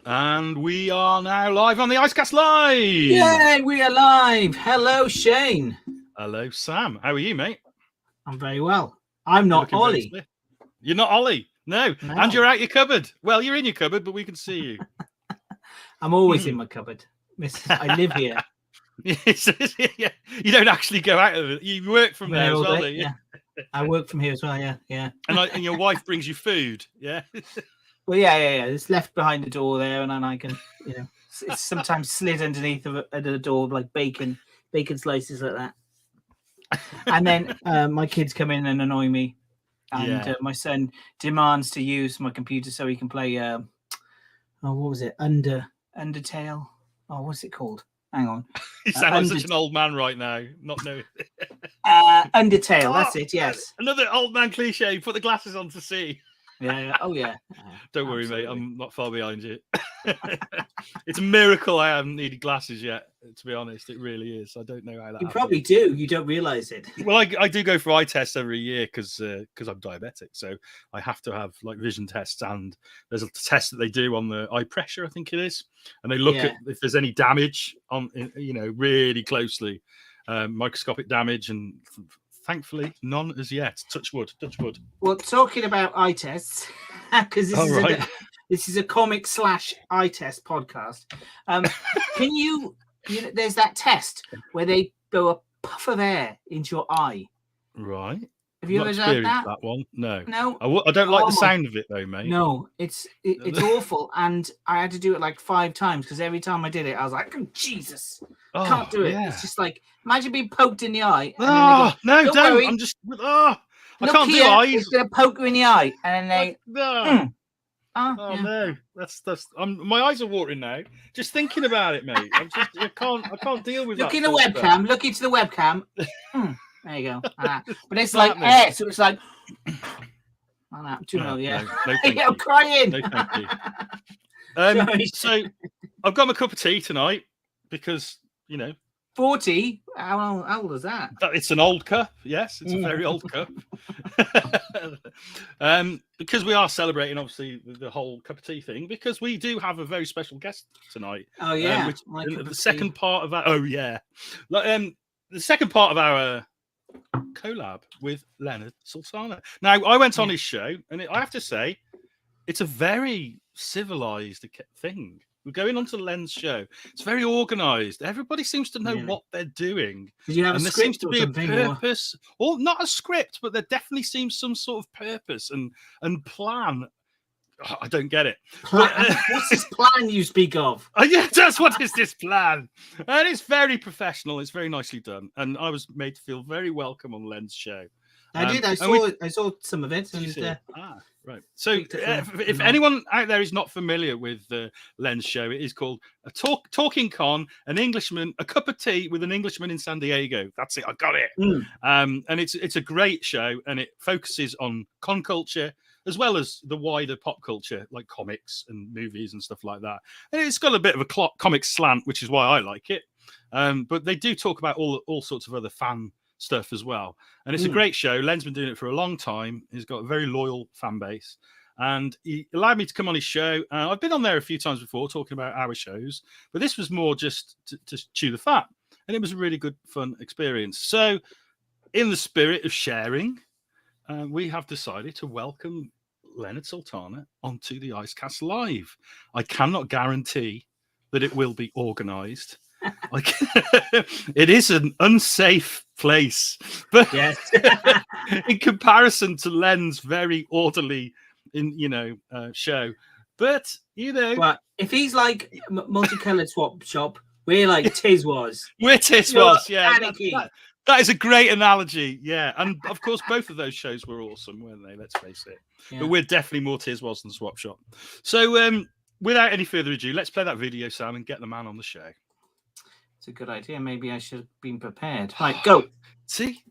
And we are now live on the Icecast Live. Yay, we are live. Hello, Shane. Hello, Sam. How are you, mate? I'm very well. I'm not Ollie. You're not Ollie. No. And you're out your cupboard. Well, you're in your cupboard, but we can see you. I'm always in my cupboard. I live here. You don't actually go out of it. You work from there as well, don't you? Yeah. I work from here as well, yeah. And your wife brings you food, yeah? Well, yeah. It's left behind the door there, and then I can, it's sometimes slid underneath the door like bacon slices like that. And then my kids come in and annoy me, and my son demands to use my computer so he can play. What was it? Undertale. Oh, what's it called? Hang on. You sound like such an old man right now. Not knowing. Undertale. That's it. Yes. Another old man cliche. Put the glasses on to see. Yeah. Oh, yeah. Don't worry, mate. I'm not far behind you. It's a miracle I haven't needed glasses yet, to be honest. It really is. I don't know how that You happened. probably do. You don't realize it. Well, I do go for eye tests every year because I'm diabetic. So I have to have like vision tests, and there's a test that they do on the eye pressure, I think it is. And they look at if there's any damage on, really closely, microscopic damage, and thankfully, none as yet. Touch wood. Well, talking about eye tests, because this is a comic / eye test podcast. Can you there's that test where they blow a puff of air into your eye. Right. Have you ever done that? That one? No. No. I don't like the sound of it though, mate. No, it's awful, and I had to do it like 5 times because every time I did it, I was like, oh, Jesus, I can't do it. Yeah. It's just like imagine being poked in the eye. And no, don't. Worry. I'm just. I can't do eyes. It's gonna poke you in the eye, and then they. No, that's. My eyes are watering now. Just thinking about it, mate. I can't deal with Look that. In the webcam. Look into the webcam. There you go. But it's like air, so it's like. No, I'm crying. No, thank you. So I've got my cup of tea tonight because 40. How old is that? It's an old cup. Yes, it's a very old cup. Because we are celebrating, obviously, the whole cup of tea thing. Because we do have a very special guest tonight. Oh yeah, the second part of our. Oh yeah, the second part of our collab with Leonard Sultana. Now, I went on his show, and I have to say, it's a very civilized thing. We're going on to Len's show. It's very organised. Everybody seems to know what they're doing. Did you have and a there seems to be a or... purpose. Or not a script, but there definitely seems some sort of purpose and plan. I don't get it. What's this plan you speak of? Yeah, just what is this plan? And it's very professional. It's very nicely done. And I was made to feel very welcome on Len's show. I did. I saw some of it. And, right. So if anyone out there is not familiar with Len's show, it is called Talking Con, An Englishman, a cup of tea with an Englishman in San Diego. That's it. I got it. And it's a great show, and it focuses on con culture as well as the wider pop culture, like comics and movies and stuff like that. And it's got a bit of a comic slant, which is why I like it. But they do talk about all sorts of other fan stuff as well, and it's a great show. Len's been doing it for a long time. He's got a very loyal fan base, and he allowed me to come on his show. I've been on there a few times before talking about our shows, but this was more just to chew the fat, and it was a really good fun experience. So in the spirit of sharing, we have decided to welcome Leonard Sultana onto the Icecast Live. I cannot guarantee that it will be organized. It is an unsafe place, but yes. In comparison to Len's very orderly show, but well, if he's like multicolored swap shop, we're like Tiswas. We're Tiswas, yeah. That is a great analogy, yeah. And of course, both of those shows were awesome, weren't they? Let's face it. Yeah. But we're definitely more Tiswas than Swap Shop. So, without any further ado, let's play that video, Sam, and get the man on the show. It's a good idea. Maybe I should have been prepared. Right, go. See?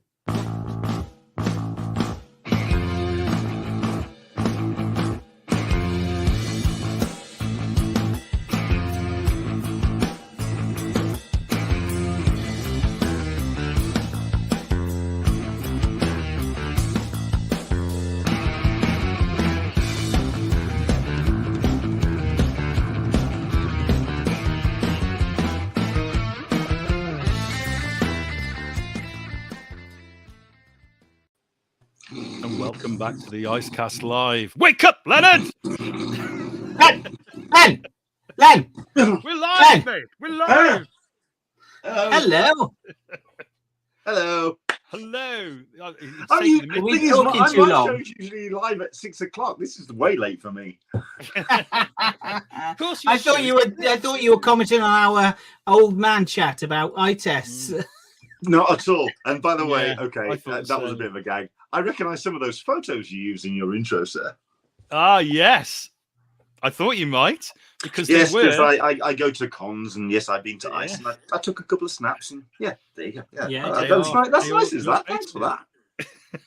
welcome back to the Icecast Live. Wake up, Leonard! Len! We're live, mate! We're live! Hello! Hello. Hello! talking too long? Show's usually live at 6 o'clock. This is way late for me. Of course I thought you were commenting on our old man chat about eye tests. Not at all. And by the way, Yeah, okay, that was a bit of a gag. I recognise some of those photos you use in your intro, sir. Ah, yes. I thought you might. Because I go to cons, and yes, I've been to ICE, and I took a couple of snaps, and there you go. That's nice, is that? Thanks for that.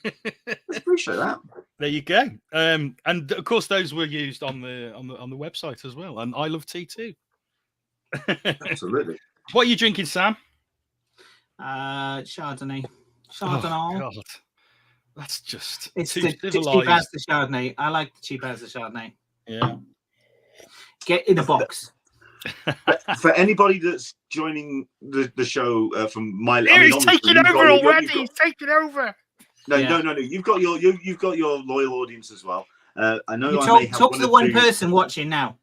I appreciate that. There you go. And of course, those were used on the website as well. And I love tea too. Absolutely. What are you drinking, Sam? Chardonnay. Oh, God. That's just it's too the cheap as the Chardonnay. I like the cheap as the Chardonnay. Yeah. Get in a box. For anybody that's joining the show from my, he's taking over already. He's taking over. No. You've got your loyal audience as well. I know. Talk to the one person watching now.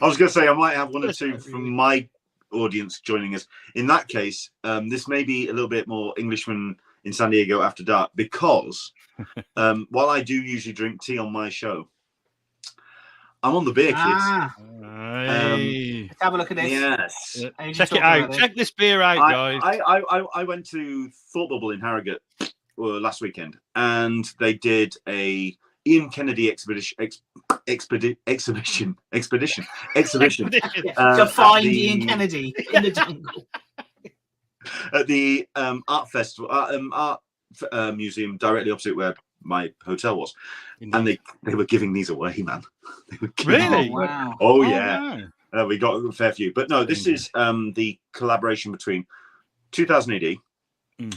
I was going to say I might have one or two from my audience joining us. In that case, this may be a little bit more Englishman in San Diego after dark, because while I do usually drink tea on my show, I'm on the beer Let's have a look at this. Yes. Check it out. Check this beer out, guys. I went to Thought Bubble in Harrogate last weekend, and they did a Ian Kennedy exhibition to find Ian Kennedy in the jungle at the art festival, art museum directly opposite where my hotel was. Indeed. And they were giving these away, man. They were really? Wow. Oh yeah. Wow. We got a fair few, but no, this is the collaboration between 2000 AD,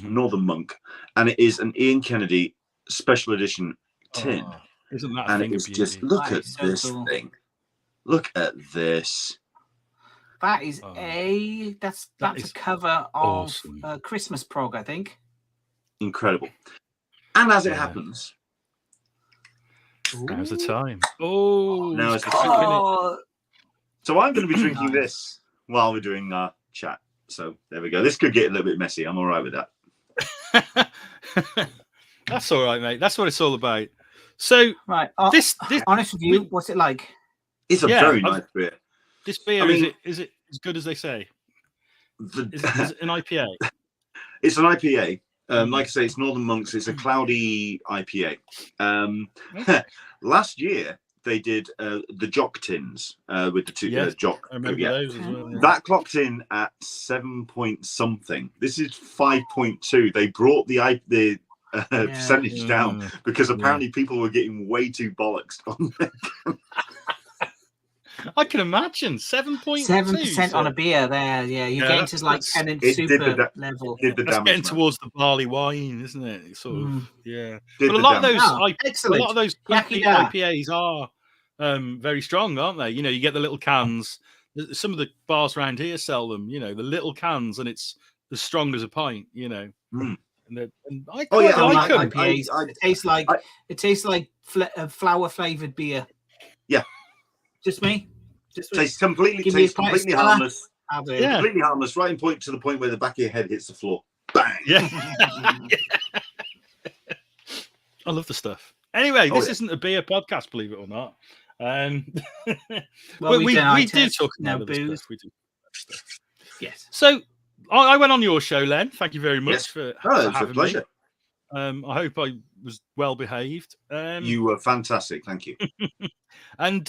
Northern Monk, and it is an Ian Kennedy special edition tin. Oh, isn't that? And it's just look at this thing. Look at this. That is that's a cover of Christmas Prog, I think. Incredible. And as it happens, now's the time. Oh, now is the time. So I'm going to be drinking this while we're doing our chat. So there we go. This could get a little bit messy. I'm all right with that. That's all right, mate. That's what it's all about. So, right. This honest with you, what's it like? It's a very nice beer. This beer, is it as good as they say? Is it an IPA? It's an IPA. Like I say, it's Northern Monks. It's a cloudy IPA. Last year they did the Jock tins with the two Jock. I remember those as well. Yeah. That clocked in at 7 point something. This is 5.2. They brought the percentage down because apparently people were getting way too bollocksed on it. I can imagine 7% on a beer there. Yeah, you're getting to like Tennant super level. That's getting towards the barley wine, isn't it? It's sort of But a lot of those IPAs are very strong, aren't they? You know, you get the little cans. Some of the bars around here sell them. You know, the little cans, and it's as strong as a pint. You know. And I like them. IPAs. It tastes like flour flavored beer. Yeah. Just me. Tastes completely harmless. Completely harmless. Right to the point where the back of your head hits the floor. Bang. Yeah. I love the stuff. Anyway, this isn't a beer podcast, believe it or not. Well, we do talk about booze. Stuff. We do stuff. Yes. So I went on your show, Len. Thank you very much for having a pleasure. Me. I hope I was well behaved. You were fantastic. Thank you. And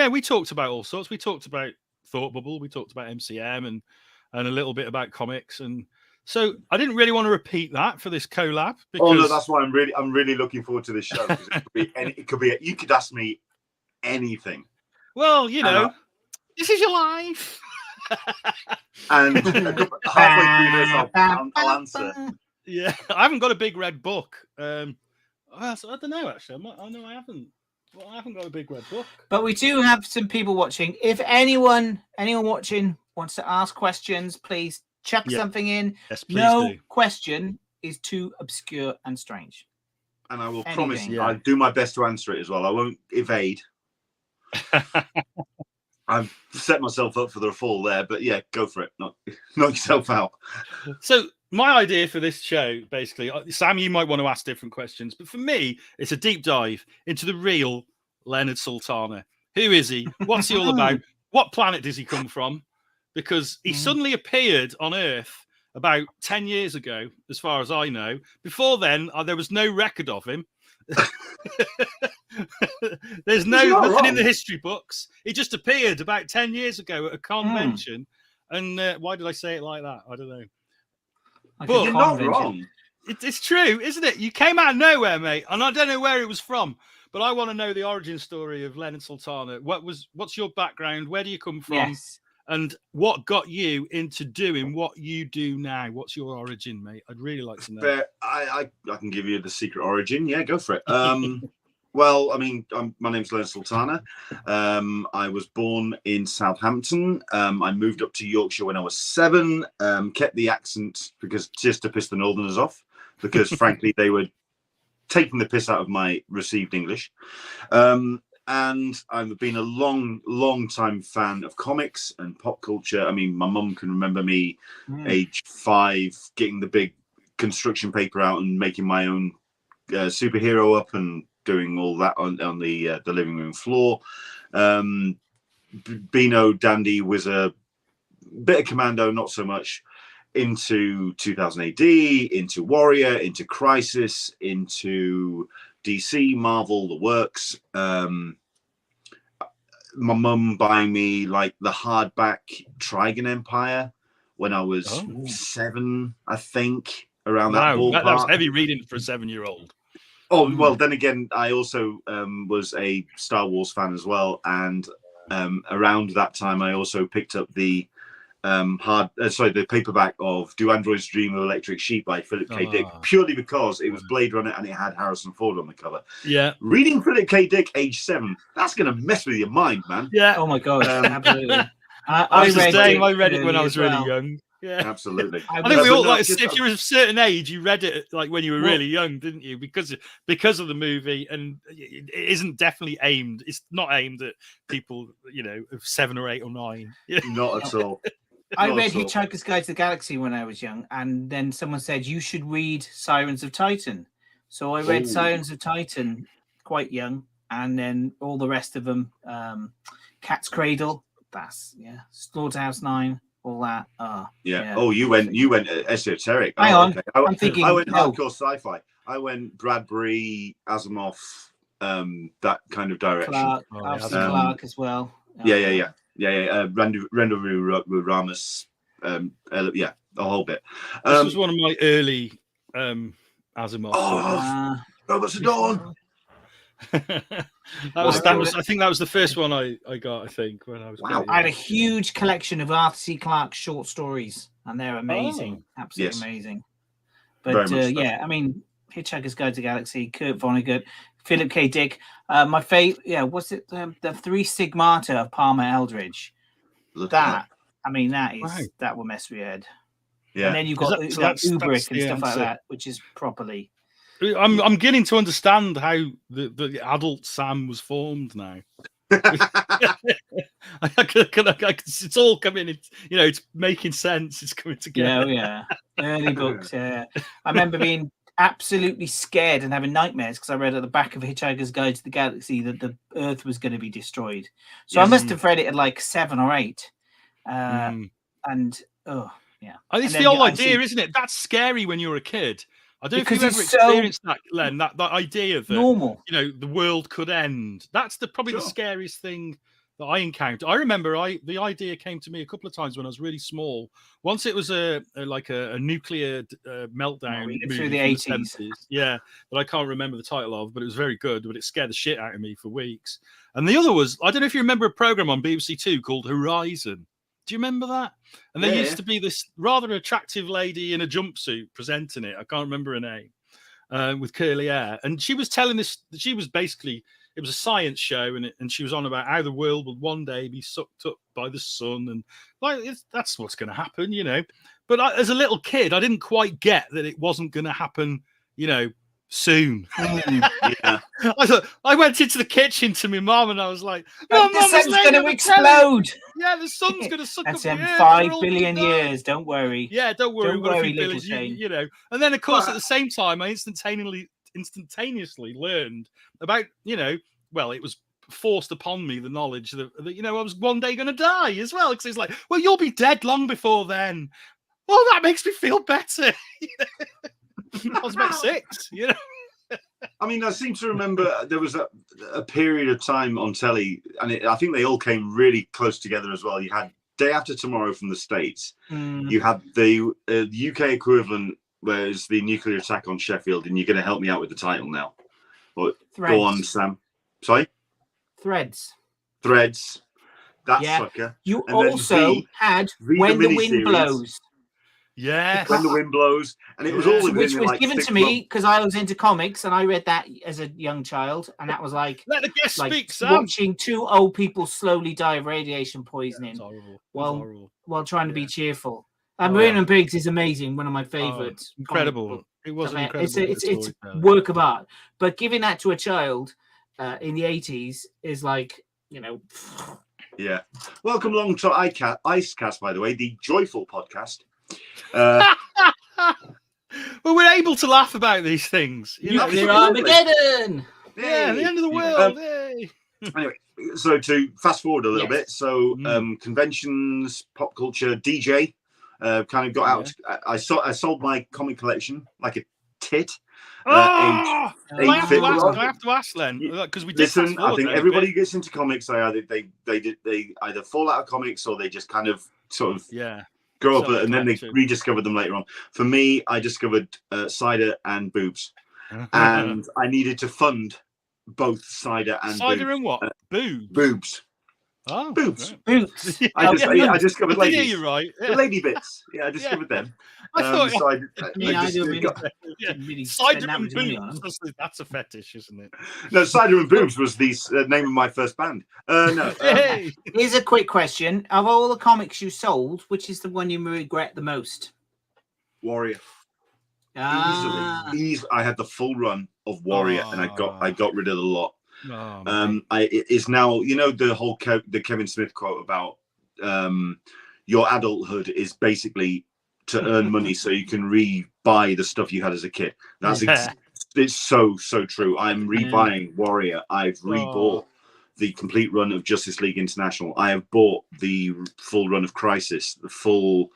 we talked about all sorts. We talked about Thought Bubble. We talked about MCM and a little bit about comics. And so I didn't really want to repeat that for this collab. Because... that's why I'm really looking forward to this show. It could be you could ask me anything. Well, you know, this is your life. And halfway through this, I'll answer. Yeah, I haven't got a big red book. I don't know, actually. I haven't. Well, I haven't got a big red book. But we do have some people watching. If anyone watching wants to ask questions, please chuck something in. Yes, please do. Question is too obscure and strange. and I will Anything. promise Yeah. I'll do my best to answer it as well. I won't evade. I've set myself up for the fall there, but yeah, go for it. Knock yourself out. So my idea for this show, basically, Sam, you might want to ask different questions, but for me, it's a deep dive into the real Leonard Sultana. Who is he? What's he all about? What planet does he come from? Because he suddenly appeared on Earth about 10 years ago, as far as I know. Before then, there was no record of him. There's nothing in the history books. He just appeared about 10 years ago at a convention. And why did I say it like that? I don't know. But you're not wrong. It's true, isn't it? You came out of nowhere, mate, and I don't know where it was from. But I want to know the origin story of Leonard Sultana. What's your background? Where do you come from? Yes. And what got you into doing what you do now? What's your origin, mate? I'd really like to know. I can give you the secret origin. Yeah, go for it. Well, I mean, my name's Leonard Sultana. I was born in Southampton. I moved up to Yorkshire when I was 7. Kept the accent just to piss the Northerners off, because frankly they were taking the piss out of my received English. And I've been a long time fan of comics and pop culture. I mean, my mum can remember me age 5 getting the big construction paper out and making my own superhero up and doing all that on the living room floor. Beano Dandy was a bit of Commando, not so much, into 2000 AD, into Warrior, into Crisis, into DC, Marvel, the works. My mum buying me like the hardback Trigon Empire when I was 7, I think, around that ballpark. That was heavy reading for a 7-year-old. Oh, well, then again, I also was a Star Wars fan as well. And around that time, I also picked up the the paperback of Do Androids Dream of Electric Sheep by Philip K. Dick, purely because it was Blade Runner and it had Harrison Ford on the cover. Yeah. Reading Philip K. Dick age 7, that's going to mess with your mind, man. Yeah. Oh my God. Absolutely. I read it when I was really young. Yeah, absolutely. I think we all like. If you're a certain age, you read it like when you were really young, didn't you? Because of the movie, and it isn't definitely aimed. It's not aimed at people, of 7 or 8 or 9. Not at all. I read Hitchhiker's Guide to the Galaxy when I was young, and then someone said you should read Sirens of Titan. So I read Sirens of Titan quite young, and then all the rest of them, Cat's Cradle, Slaughterhouse 9. All that. Yeah. Oh, you went esoteric. Hang on. Okay. I'm thinking. I went hardcore sci-fi. I went Bradbury, Asimov, that kind of direction. Clark as well. Yeah. Rendezvous with Ramus. The whole bit. This was one of my early Asimov. Robots of Dawn. that was I think that was the first one I got, I think, when I was I had a huge collection of Arthur C. Clarke short stories, and they're amazing. Absolutely amazing. But I mean, Hitchhiker's Guide to the Galaxy, Kurt Vonnegut, Philip K. Dick. My favorite, what's it? The Three Stigmata of Palmer Eldridge. That will mess with your head. Yeah. And then you've got Kubrick and stuff like that, which is properly. I'm getting to understand how the adult Sam was formed now. It's all coming. It's making sense. It's coming together. Yeah. Early books. Yeah, I remember being absolutely scared and having nightmares because I read at the back of Hitchhiker's Guide to the Galaxy that the Earth was going to be destroyed. So I must have read it at like 7 or 8. And it's the whole idea, isn't it? That's scary when you're a kid. I don't know if you've ever experienced that, Len, that idea that normal. The world could end. That's probably the scariest thing that I encountered. I remember the idea came to me a couple of times when I was really small. Once it was a nuclear meltdown through the 80s. Yeah, but I can't remember the title of, but it was very good, but it scared the shit out of me for weeks. And the other was, I don't know if you remember a program on BBC Two called Horizon. Do you remember that? And there used to be this rather attractive lady in a jumpsuit presenting it. I can't remember her name, with curly hair. And she was telling this. She was basically, it was a science show, and she was on about how the world would one day be sucked up by the sun, and that's what's going to happen, But as a little kid, I didn't quite get that it wasn't going to happen, soon. Yeah. I went into the kitchen to my mom and I was like, the sun's going to explode. Yeah, the sun's going to suck That's up in the earth. 5 billion years. Don't worry. Yeah, don't worry. Don't We've got a worry, few little billions, Shane. you know. And then, of course, at the same time, I instantaneously learned about, you know, well, it was forced upon me the knowledge that you know, I was one day going to die as well. Because it's like, well, you'll be dead long before then. Well, that makes me feel better. I was about 6, you know. I mean, I seem to remember there was a period of time on telly, and I think they all came really close together as well. You had Day After Tomorrow from the States. You had the UK equivalent, whereas the nuclear attack on Sheffield, and you're going to help me out with the title now. But go on, Sam. Sorry? Threads. That sucker. You and also had When the Wind Blows. Yes. When the Wind Blows. And it was all within, which was like, given 6 to me months. because I was into comics and I read that as a young child. And that was like, let the guest speak, Sam. Watching 2 old people slowly die of radiation poisoning while trying to be cheerful. And Marine and Pigs is amazing. One of my favorites. Incredible. It was incredible. It's a work of art. But giving that to a child in the 80s is like, you know. Yeah. Welcome along to Icecast, by the way, the joyful podcast. Well, we're able to laugh about these things. You know, Armageddon! Yeah, the end of the world. Anyway, so to fast forward a little bit, so conventions, pop culture, DJ, kind of got out. I sold my comic collection like a tit. I have to ask then, because we did. Listen, I think everybody who gets into comics, they either fall out of comics or they just kind of sort of grow up and then they rediscover them later on. For me, I discovered cider and boobs, and I needed to fund both cider and cider boobs. And what? Boobs. Boobs. Oh, boobs. I discovered ladies. I you're right. The lady bits. Yeah, I discovered them. I thought cider and boobs. That's a fetish, isn't it? No, cider and boobs was the name of my first band. No. Here's a quick question: of all the comics you sold, which is the one you regret the most? Warrior. Easily. I had the full run of Warrior, and I got rid of the lot. It is now, you know, the whole the Kevin Smith quote about your adulthood is basically to earn money so you can re-buy the stuff you had as a kid. That's it's so true. I'm rebuying Warrior. I've rebought the complete run of Justice League International. I have bought the full run of Crisis, the full.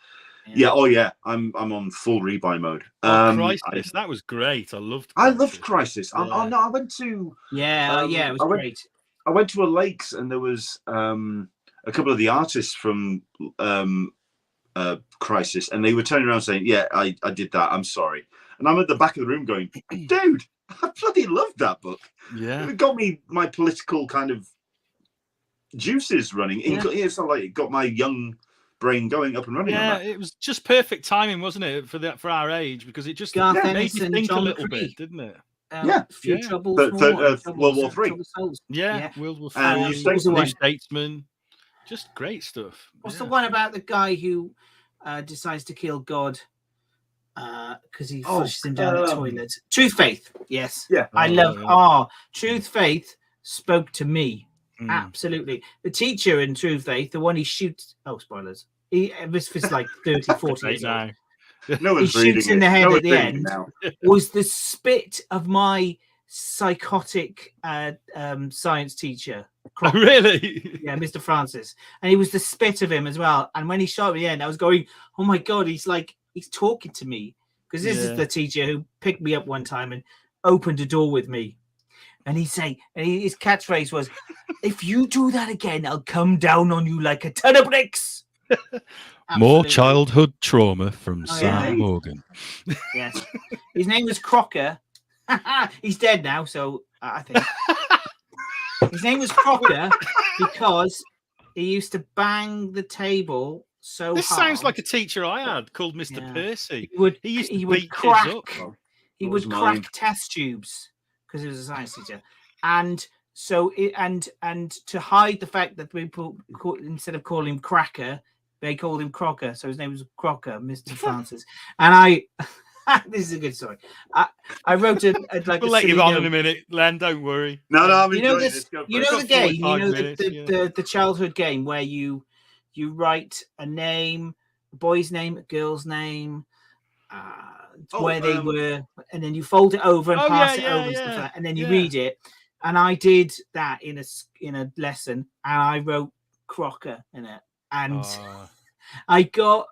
I'm on full rebuy mode. Crisis, that was great. I loved Crisis. I went to it was great. I went to a lakes and there was a couple of the artists from Crisis, and they were turning around saying, I did that, I'm sorry. And I'm at the back of the room going, dude, I bloody loved that book. It got me my political kind of juices running. It's not like it got my young brain going up and running. It was just perfect timing, wasn't it, for our age, because it just made you think a little bit, didn't it? Few Troubles, World War III. World War III, New Statesman, just great stuff. What's the one about the guy who decides to kill God because he flushes him down the toilet? Truth Faith, yes. I love Truth Faith spoke to me. Absolutely. The teacher in Truth Faith, the one he shoots, spoilers, this was like 30, 40 years old. No one's he shoots in the head at the end now. Was the spit of my psychotic science teacher. Really? Yeah, Mr. Francis. And he was the spit of him as well. And when he shot me at the end, I was going, oh my God, he's talking to me. Because this is the teacher who picked me up one time and opened a door with me. And his catchphrase was, if you do that again, I'll come down on you like a ton of bricks. More childhood trauma from Sam Morgan. Yes. His name was Crocker. He's dead now, so I think. His name was Crocker because he used to bang the table so hard. This sounds like a teacher I had called Mr. Percy. He would crack test tubes because he was a science teacher. And so and to hide the fact that people instead of calling him Cracker, they called him Crocker. So his name was Crocker, Mr. Francis. And This is a good story. I wrote like We'll a let you silly on note. in a minute, Len. Don't worry. No, I'm You know enjoying this. this. Go for You it. know Got the game. 45 You know minutes, the childhood game where you write a name, a boy's name, a girl's name, where they were, and then you fold it over and pass it over and stuff like that, and then you read it. And I did that in a lesson, and I wrote Crocker in it, and I got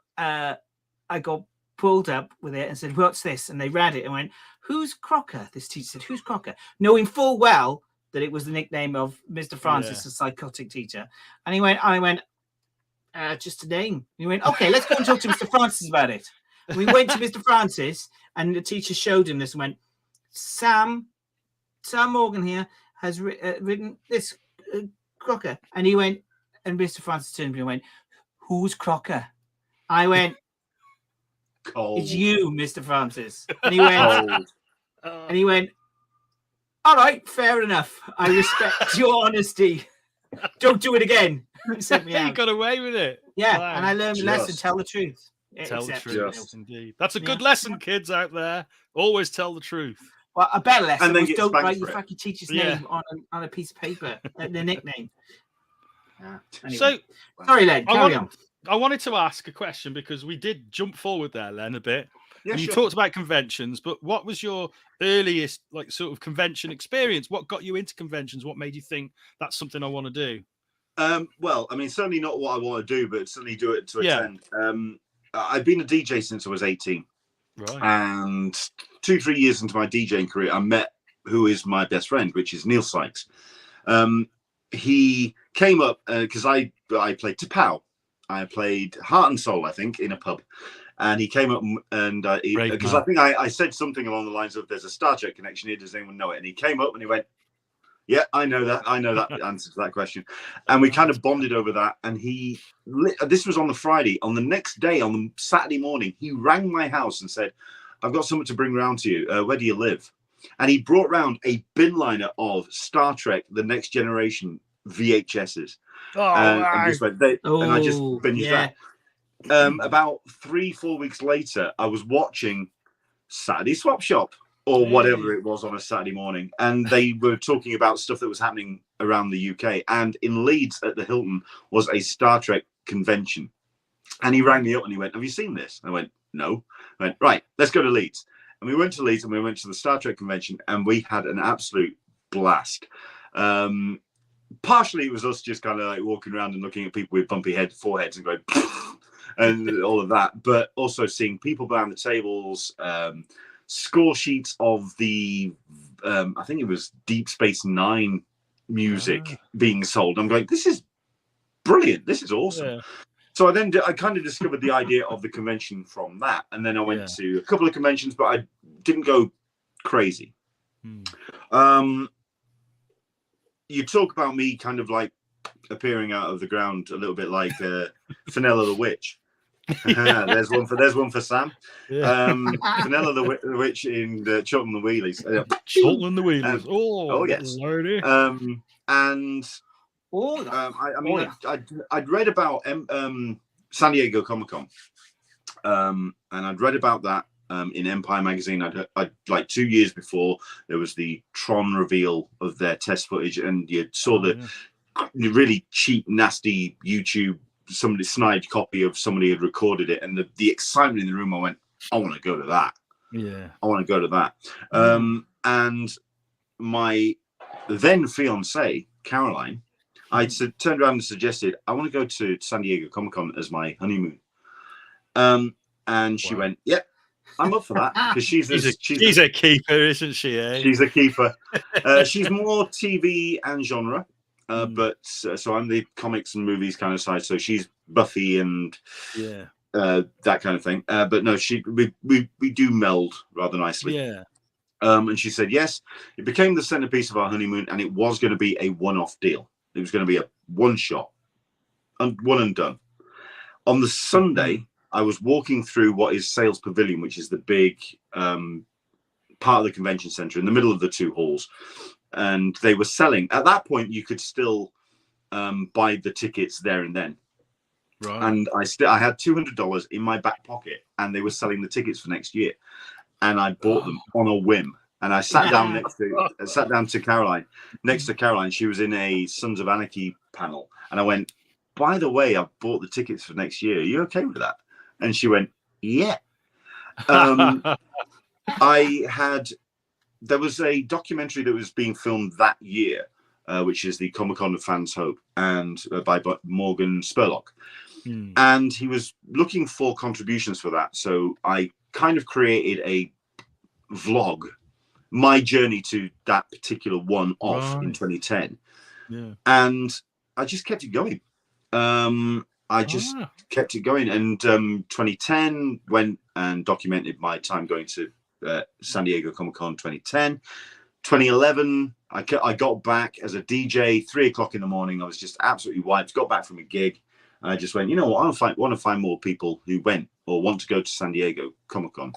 pulled up with it and said, "What's this?" And they read it and went, "Who's Crocker?" This teacher said, "Who's Crocker?" Knowing full well that it was the nickname of Mr. Francis, a psychotic teacher. And I went, just a name. He went, "Okay, let's go and talk to Mr. Francis about it." And we went to Mr. Francis, and the teacher showed him this and went, Sam Morgan here has written this Crocker. And he went, and Mr. Francis turned to me and went, "Who's Crocker?" I went, Cold. "It's you, Mr. Francis." And he went, "All right, fair enough. I respect your honesty. Don't do it again." He sent me out. You got away with it. Yeah, Wow. and I learned a lesson: tell the truth. Tell the truth, Just. indeed. That's a good lesson, kids out there. Always tell the truth. Well, a better lesson was don't write your it. fucking teacher's name on a piece of paper, the nickname. Anyway. So, sorry, Len, carry on. I wanted to ask a question because we did jump forward there, Len, a bit. Yeah, and you sure. talked about conventions, but what was your earliest sort of convention experience? What got you into conventions? What made you think that's something I want to do? Well, I mean, certainly not what I want to do, but certainly do it to attend. I've been a DJ since I was 18. Right. And 2-3 years into my DJing career, I met who is my best friend, which is Neil Sykes. He came up because I played Tapau. I played Heart and Soul, I think, in a pub. And he came up and because I think I said something along the lines of "There's a Star Trek connection here. Does anyone know it?" And he came up and he went, "Yeah, I know that. I know that answer to that question." And we kind of bonded over that. And this was on the Friday. On the next day, on the Saturday morning, he rang my house and said, "I've got something to bring round to you. Where do you live?" And he brought round a bin liner of Star Trek: The Next Generation VHSs. And just went, and I just binged that. About 3-4 weeks later, I was watching Saturday Swap Shop or whatever it was on a Saturday morning, and they were talking about stuff that was happening around the UK. And in Leeds at the Hilton was a Star Trek convention, and he rang me up and he went, "Have you seen this?" I went, "No." I went, "Right, let's go to Leeds." And we went to Leeds and we went to the Star Trek convention, and we had an absolute blast. Partially it was us just kind of like walking around and looking at people with bumpy foreheads and going and all of that, but also seeing people behind the tables, score sheets of the I think it was Deep Space Nine music being sold. I'm going, this is brilliant, this is awesome. So I kind of discovered the idea of the convention from that, and then I went to a couple of conventions, but I didn't go crazy. You talk about me kind of like appearing out of the ground a little bit like Fenella the Witch. There's one for Sam. Fenella the Witch in Chilton the Wheelies. Chilton and the Wheelies. Oh yes. Lordy. And I'd read about San Diego Comic-Con, and I'd read about that in Empire magazine. I'd like 2 years before there was the Tron reveal of their test footage, and you saw the really cheap, nasty YouTube, somebody snide copy of somebody had recorded it, and the excitement in the room. I went, I want to go to that. I want to go to that. And my then fiance Caroline, I turned around and suggested, I want to go to San Diego Comic-Con as my honeymoon. And she went, "Yeah, I'm up for that," because she's a keeper, isn't she? Eh? She's a keeper. She's more TV and genre, but so I'm the comics and movies kind of side. So she's Buffy and that kind of thing. But no, we do meld rather nicely. And she said yes. It became the centerpiece of our honeymoon, and it was going to be a one-off deal. It was going to be a one shot, one and done. On the Sunday, I was walking through what is Sales Pavilion, which is the big part of the convention center in the middle of the two halls. And they were selling. At that point, you could still buy the tickets there and then. Right. And I had $200 in my back pocket, and they were selling the tickets for next year. and I bought them on a whim. And I sat down to Caroline. Next to Caroline, she was in a Sons of Anarchy panel, and I went, "By the way, I bought the tickets for next year. Are you okay with that?" And she went, "Yeah." There was a documentary that was being filmed that year, which is the Comic-Con of Fans Hope, and by Morgan Spurlock. And he was looking for contributions for that. So I kind of created a vlog, my journey to that particular one-off in 2010. And I just kept it going. I just kept it going. And 2010 went and documented my time going to San Diego Comic-Con 2010. 2011, I got back as a DJ, 3 o'clock in the morning. I was just absolutely wiped. Got back from a gig. And I just went, you know what? I want to find more people who went or want to go to San Diego Comic-Con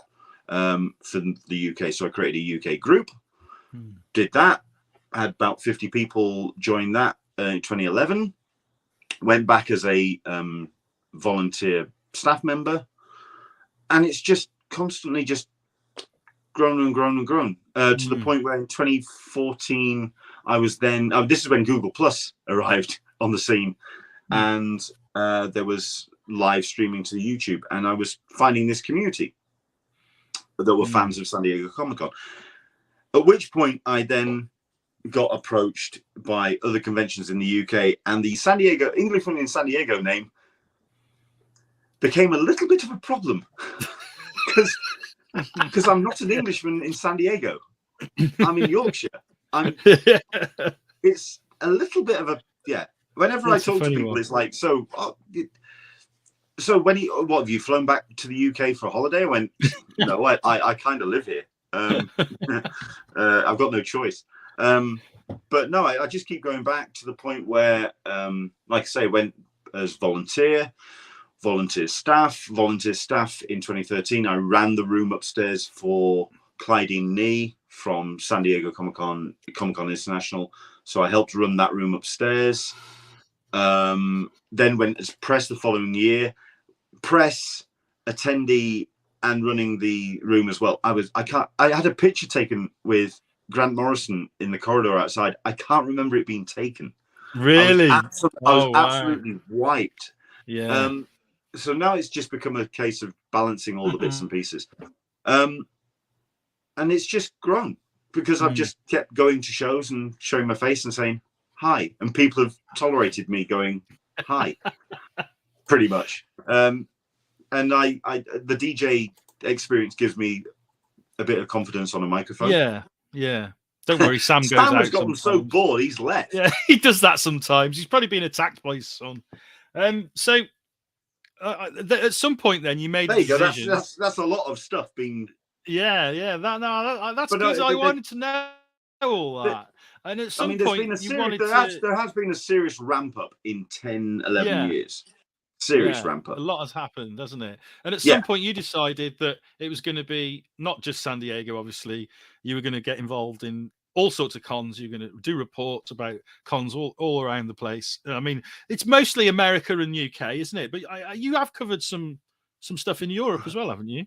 for the UK. So I created a UK group, did that. I had about 50 people join that in 2011. Went back as a volunteer staff member. And it's just constantly just grown and grown and grown to the point where in 2014, I was then, this is when Google Plus arrived on the scene. And there was live streaming to YouTube, and I was finding this community that were fans of San Diego Comic-Con. At which point I then got approached by other conventions in the UK, and the San Diego Englishman in San Diego name became a little bit of a problem because I'm not an Englishman in San Diego. I'm in Yorkshire. It's a little bit of a Whenever I talk to people, it's like, so what have you flown back to the UK for a holiday? I went, no, I kind of live here. I've got no choice. But no, I just keep going back to the point where, like I say, went as volunteer staff in 2013. I ran the room upstairs for Clydeen Nee from San Diego Comic-Con International. So I helped run that room upstairs. Then went as press the following year, press attendee and running the room as well. I had a picture taken with Grant Morrison in the corridor outside. I can't remember it being taken. Really? I was absolutely wiped. Yeah. So now it's just become a case of balancing all the bits and pieces. And it's just grown because I've just kept going to shows and showing my face and saying hi, and people have tolerated me going hi, pretty much. And the DJ experience gives me a bit of confidence on a microphone. Yeah. Don't worry, Sam goes Sam out. has gotten so bored, he's left. Yeah, he does that sometimes. He's probably been attacked by his son. So at some point, then you made. There you go. That's a lot of stuff being. Yeah. That's because I wanted to know all that. And at some point, there has been a serious ramp up in 10, 11 years. Serious ramp up. A lot has happened, hasn't it? And at some point, you decided that it was going to be not just San Diego, obviously. You were going to get involved in all sorts of cons. You're going to do reports about cons all around the place. I mean, it's mostly America and UK, isn't it? But you have covered some stuff in Europe as well, haven't you?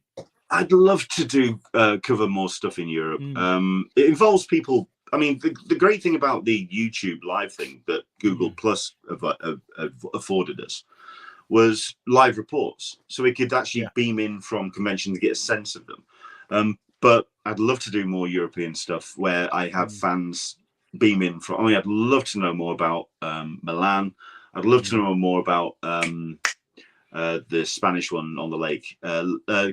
I'd love to cover more stuff in Europe. It involves people. I mean, the great thing about the YouTube live thing that Google Plus afforded us was live reports. So we could actually beam in from conventions to get a sense of them. But I'd love to do more European stuff where I have fans beam in from. I mean, I'd love to know more about Milan. I'd love to know more about the Spanish one on the lake,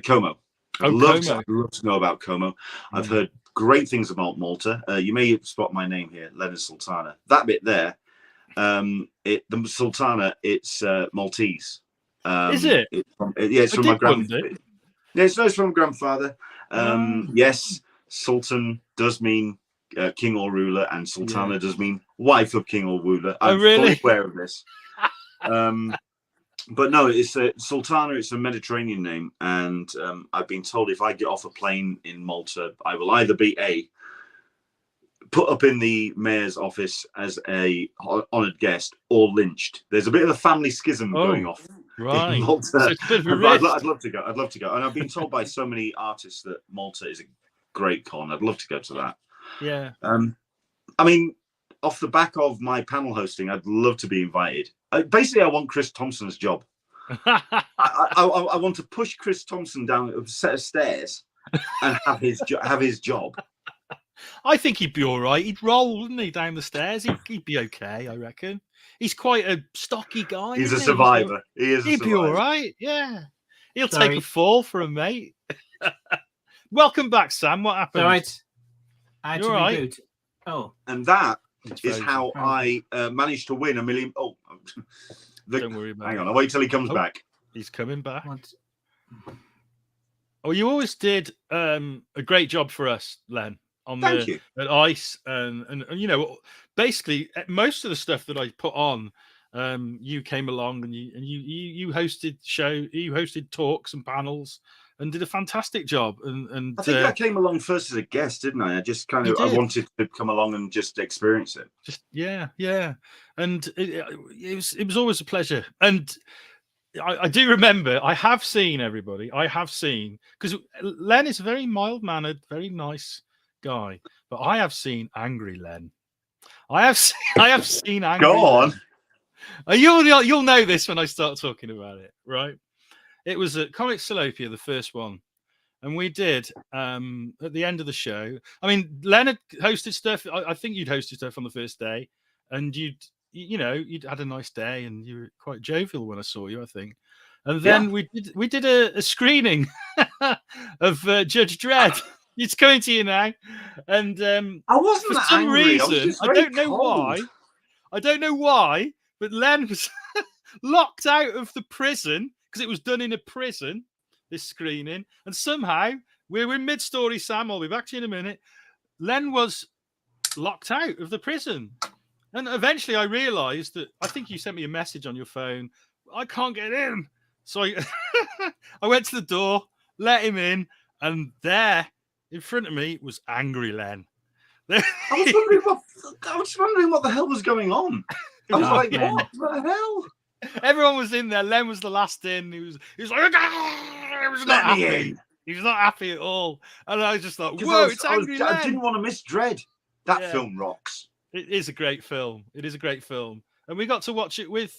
Como. I'd love to know about Como. I've heard great things about Malta. You may spot my name here, Leonard Sultana. That bit there, the Sultana, it's Maltese. Is it? It's from my grandfather. Yeah, it's from grandfather. Yes, Sultan does mean king or ruler, and Sultana does mean wife of king or ruler. I'm fully aware of this. But no, it's Sultana. It's a Mediterranean name, and I've been told if I get off a plane in Malta, I will either be put up in the mayor's office as a honoured guest or lynched. There's a bit of a family schism going off Right. Malta. So it's a bit of a I'd risk. love to go. I'd love to go. And I've been told by so many artists that Malta is a great con. I'd love to go to that. Yeah. I mean, off the back of my panel hosting, I'd love to be invited. Basically, I want Chris Thompson's job. I want to push Chris Thompson down a set of stairs and have his job. I think he'd be all right. He'd roll, wouldn't he, down the stairs? He'd be okay, I reckon. He's quite a stocky guy. He's a isn't survivor. He'd be all right. Yeah. He'll Sorry. take a fall for a mate. Welcome back, Sam. What happened? All right. I had to You're right. reboot. Oh, And that It's is frozen. how I managed to win $1 million. Oh, Don't worry about hang it. on. I'll wait till he comes Oh. back. He's coming back. what? Oh, you always did a great job for us, Len, on Thank you. at ICE, and you know, basically most of the stuff that I put on, you came along and you hosted talks and panels and did a fantastic job. And I think I came along first as a guest, didn't I? I just kind You of I did. wanted to come along and just experience it. just yeah, and it was always a pleasure. And I do remember, I have seen because Len is a very mild mannered, very nice guy, but I have seen angry Len. I have seen angry. Go on. Len. You'll know this when I start talking about it, right? It was at Comic Salopia, the first one, and we did at the end of the show. I mean, Leonard hosted stuff. I think you'd hosted stuff on the first day, and you'd had a nice day, and you were quite jovial when I saw you, I think. And then we did a screening of Judge Dredd. It's coming to you now, and I wasn't for that some angry. reason, I don't know why. I don't know why, but Len was locked out of the prison because it was done in a prison, this screening, and somehow we're in mid-story, Sam. I'll be back to you in a minute. Len was locked out of the prison. And eventually I realized that I think you sent me a message on your phone. I can't get in. So I went to the door, let him in, and there in front of me was angry Len. I was wondering what the hell was going on. I was like, what the hell? Everyone was in there. Len was the last in. He was like, he was not Let me happy. in. He was not happy at all. And I was just like, 'Cause whoa, it's angry Len. I didn't want to miss Dread. That Yeah. film rocks. It is a great film. It is a great film. And we got to watch it with,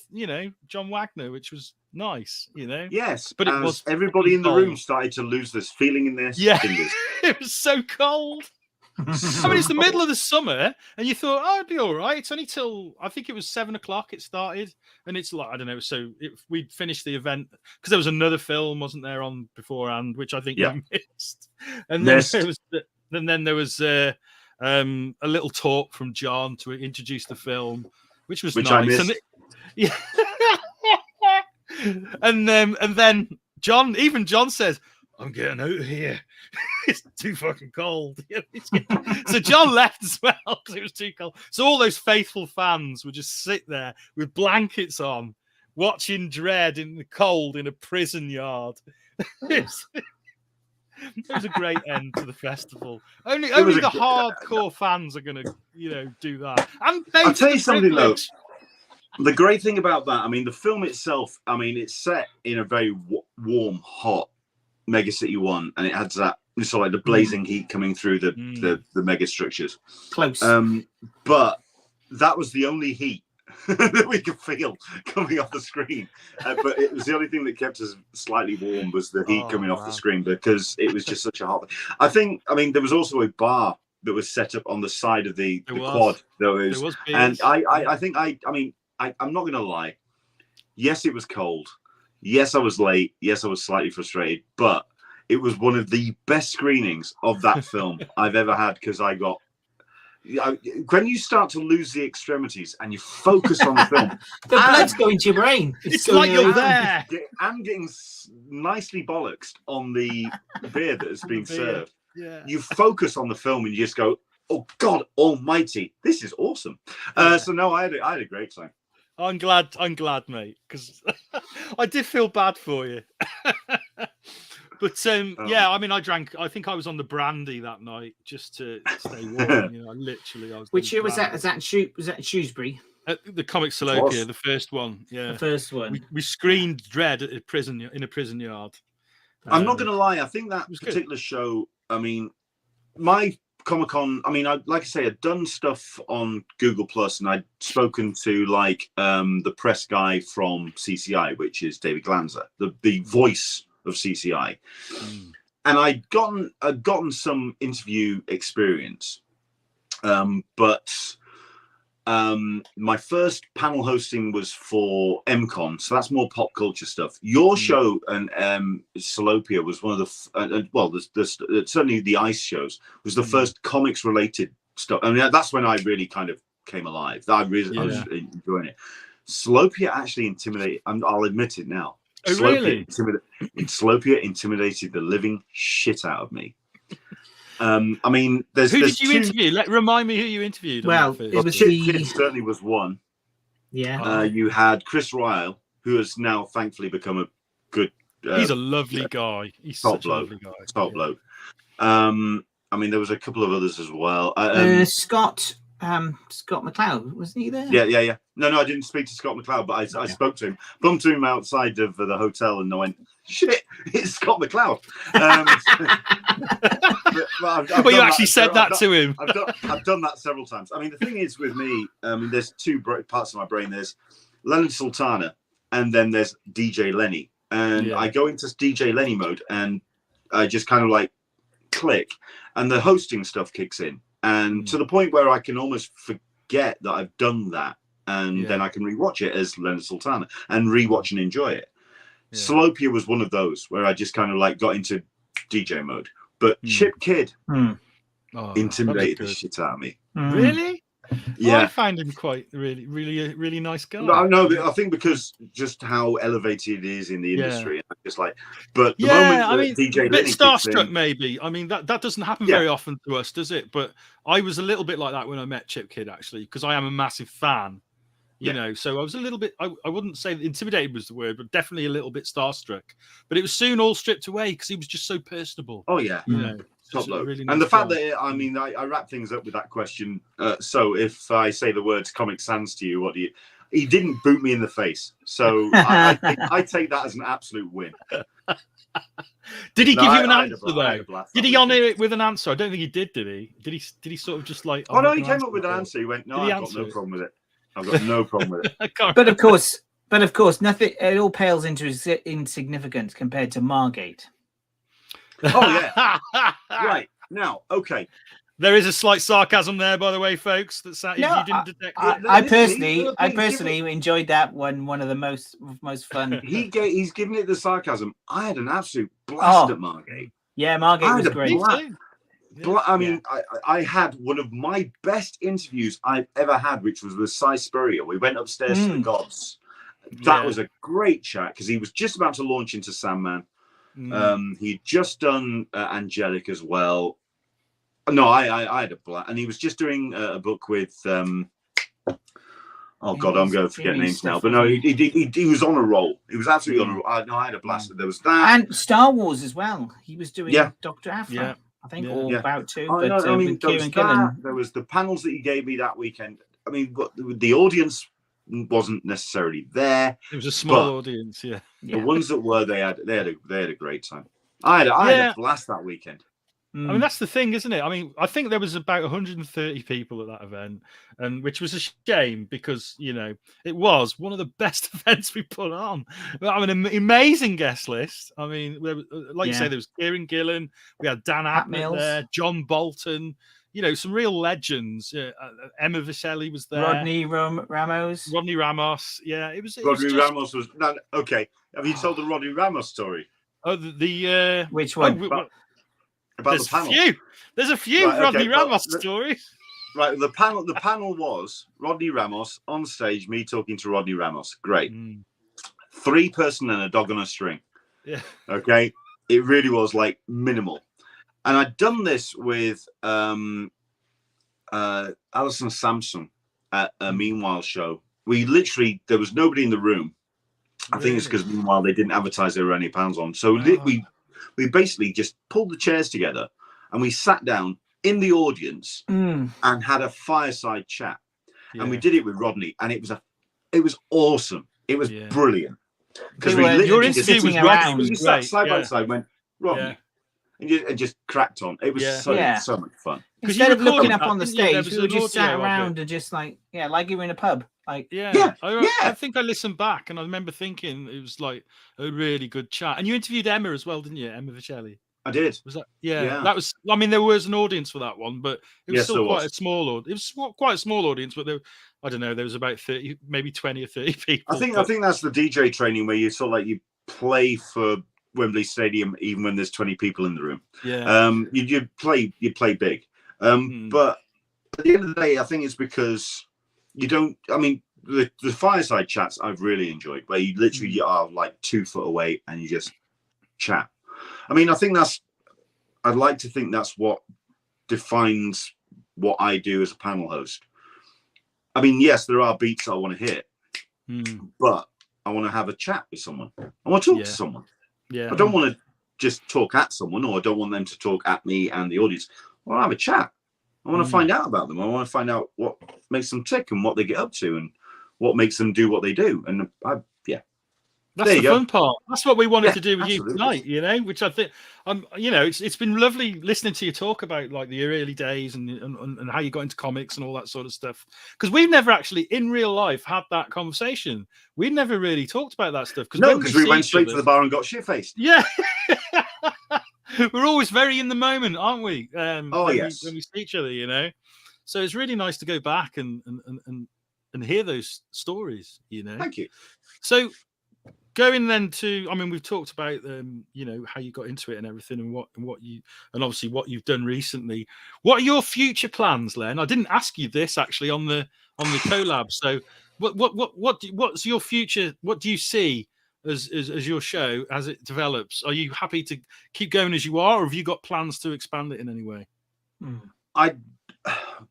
John Wagner, which was nice, Yes, But it as was everybody in the cold. room started to lose this feeling in their Yeah. fingers. It was so cold. I mean, it's the middle of the summer, and you thought, oh, it'd be all right. It's only till, I think it was 7:00 it started. And it's like, I don't know. So we'd finished the event because there was another film, wasn't there, on beforehand, which I think you missed. And then there was a little talk from John to introduce the film, which was nice. I missed. And then John says, I'm getting out of here. It's too fucking cold. So John left as well because it was too cold. So all those faithful fans would just sit there with blankets on, watching Dredd in the cold in a prison yard. It was a great end to the festival. Only the hardcore fans are going to, do that. And I'll tell you something though. The great thing about that, I mean, the film itself, I mean, it's set in a very warm, hot Mega City 1, and it has that sort of like the blazing heat coming through the mega structures. Close. But that was the only heat that we could feel coming off the screen. But it was the only thing that kept us slightly warm was the heat coming off the screen because it was just such a hot. I mean, there was also a bar that was set up on the side of the quad. There was and I'm not going to lie. Yes, it was cold. Yes, I was late. Yes, I was slightly frustrated. But it was one of the best screenings of that film I've ever had because when you start to lose the extremities and you focus on the film, the blood's going to your brain. It's like you're there. And getting nicely bollocksed on the beer that has been served. Yeah. You focus on the film and you just go, "Oh God Almighty, this is awesome!" So no, I had a great time. I'm glad, mate, because I did feel bad for you. But yeah, I mean, I think I was on the brandy that night just to stay warm. I was. Which year was that? Was that Shrewsbury? The comic Salopia, the first one. Yeah, The first one. We screened Dread at a prison yard. I'm not going to lie. I think that particular show. I mean, my Comic-Con. I mean, like I say, I'd done stuff on Google Plus, and I'd spoken to like the press guy from CCI, which is David Glanzer, the voice of CCI, and I'd gotten some interview experience, but. My first panel hosting was for MCon, so that's more pop culture stuff. Your show and Salopia was one of the certainly the Ice shows was the first comics related stuff. I mean, that's when I really kind of came alive. I was enjoying it. Salopia actually intimidated. I'll admit it now. Oh, really? Salopia intimidated the living shit out of me. I mean, who did you interview? Remind me who you interviewed. Well, it was Kid certainly was one. Yeah. You had Chris Ryle, who has now thankfully become a good. He's a lovely guy. He's top such a lovely guy. Top bloke. I mean, there was a couple of others as well. Scott McLeod, wasn't he there? Yeah. No, I didn't speak to Scott McLeod, but I spoke to him. Bumped to him outside of the hotel, and I went, "Shit, it's Scott McLeod." But you actually said that to him. I've done that several times. I mean, the thing is with me, there's two parts of my brain. There's Leonard Sultana, and then there's DJ Lenny. And I go into DJ Lenny mode, and I just kind of like click, and the hosting stuff kicks in. And to the point where I can almost forget that I've done that. And then I can rewatch it as Leonard Sultana and rewatch and enjoy it. Yeah. Salopia was one of those where I just kind of like got into DJ mode. But Chip Kidd intimidated the shit out of me. Really? Yeah. I find him quite really nice guy. No, I think because just how elevated it is in the industry. And just like, but the moment DJ a bit starstruck maybe. I mean, that doesn't happen very often to us, does it? But I was a little bit like that when I met Chip Kidd, actually, because I am a massive fan. You know, so I was a little bit, I wouldn't say intimidated was the word, but definitely a little bit starstruck. But it was soon all stripped away because he was just so personable. Oh, yeah. You know, really nice and the fact that, I mean, I wrap things up with that question. So if I say the words Comic Sans to you, what do you... He didn't boot me in the face. So I take that as an absolute win. Did he give you an answer, though? Did he honour it with an answer? I don't think he did he? Did he sort of just like... Oh, no, he came up with an answer. He went, no, I've got no problem with it. I've got no problem with it. But of course, nothing. It all pales into insignificance compared to Margate. Oh yeah, right now. Okay, There is a slight sarcasm there, by the way, folks. That's if you didn't detect it. I personally enjoyed that one. One of the most fun. He's giving it the sarcasm. I had an absolute blast at Margate. Yeah, Margate was great. I mean, I had one of my best interviews I've ever had, which was with Cy Spurrier. We went upstairs to the gods. That was a great chat because he was just about to launch into Sandman. He'd just done Angelic as well. No, I had a blast, and he was just doing a book with. Oh God, I'm going to forget names now. But no, he was on a roll. He was absolutely on a roll. I had a blast. There was that, and Star Wars as well. He was doing Dr. Aphra. I think about to. But I mean, there was the panels that he gave me that weekend. I mean, the audience wasn't necessarily there. It was a small audience, The ones that were, they had a great time. I had a blast that weekend. I mean, that's the thing, isn't it? I mean, I think there was about 130 people at that event, and which was a shame because, you know, it was one of the best events we put on. I mean, an amazing guest list. I mean, like you say, there was Kieran Gillen, we had Dan Atmel there, John Bolton, you know, some real legends. Emma Vicelli was there. Rodney Ramos. Yeah, it was. Ramos was okay. Have you told the Rodney Ramos story? Oh, the which one? About the panel. There's a few Rodney Ramos stories. Right, the panel was Rodney Ramos on stage, me talking to Rodney Ramos. Great. 3-person and a dog on a string. Yeah. Okay. It really was like minimal. And I'd done this with Alison Sampson at a Meanwhile show. There was nobody in the room. I think it's because Meanwhile they didn't advertise there were any pounds on. So we basically just pulled the chairs together and we sat down in the audience and had a fireside chat. and we did it with Rodney, and it was awesome. It was brilliant because your interview was Rodney. We sat side by side, went Rodney, and just cracked on. It was so much fun. Instead of looking up on the stage, we just sat around and just like you were in a pub. Like I think I listened back and I remember thinking it was like a really good chat. And you interviewed Emma as well, didn't you? Emma Vicelli. I did. Was that? Yeah, that was. I mean, there was an audience for that one, but it was still quite a small audience. It was quite a small audience, but I don't know. There was about 30, maybe 20 or 30 people. I think that's the DJ training where you sort of like you play for Wembley Stadium even when there's 20 people in the room. Yeah. You play big. But at the end of the day, I think it's because you don't. I mean, the fireside chats I've really enjoyed, where you literally are like 2 foot away and you just chat. I mean, I'd like to think that's what defines what I do as a panel host. I mean, yes, there are beats I want to hit, but I want to have a chat with someone. I want to talk to someone. Yeah. I don't want to just talk at someone, or I don't want them to talk at me and the audience. I want to have a chat. I want to find out about them. I want to find out what makes them tick and what they get up to and what makes them do what they do. And that's the fun part. That's what we wanted to do with you tonight, which I think, it's been lovely listening to you talk about like the early days and how you got into comics and all that sort of stuff. Because we've never actually in real life had that conversation. We never really talked about that stuff. Because we went straight to the bar and got shit-faced. Yeah. We're always very in the moment, aren't we? When we see each other, So it's really nice to go back and hear those stories, Thank you. So going then to, I mean, we've talked about how you got into it and everything, and obviously what you've done recently. What are your future plans, Len? I didn't ask you this actually on the Colab. So what's your future? What do you see as your show as it develops? Are you happy to keep going as you are, or have you got plans to expand it in any way?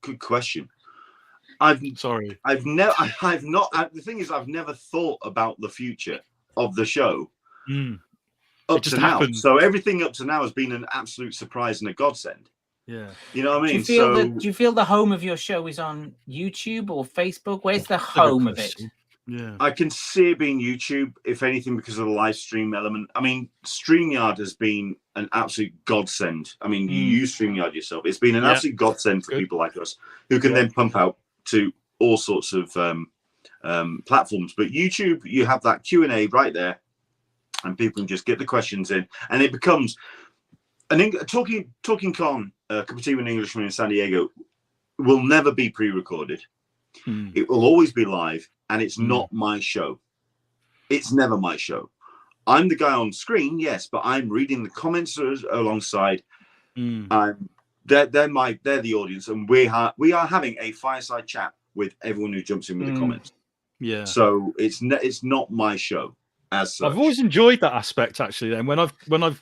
Good question. Sorry. I've not. The thing is, I've never thought about the future of the show up to now. So everything up to now has been an absolute surprise and a godsend. Yeah. You know what I mean? Do you feel the home of your show is on YouTube or Facebook? Where's the home of it? Yeah. I can see it being YouTube, if anything, because of the live stream element. I mean, StreamYard has been an absolute godsend. I mean, you use StreamYard yourself. It's been an absolute godsend for people like us who can then pump out to all sorts of platforms. But YouTube, you have that Q&A right there, and people can just get the questions in, and it becomes talking con cup of tea with an Englishman in San Diego will never be pre-recorded. It will always be live, and it's not my show. It's never my show. I'm the guy on screen, yes, but I'm reading the comments alongside. They're the audience, and we are having a fireside chat with everyone who jumps in with the comments. Yeah. So it's not my show as such. I've always enjoyed that aspect actually. Then when I've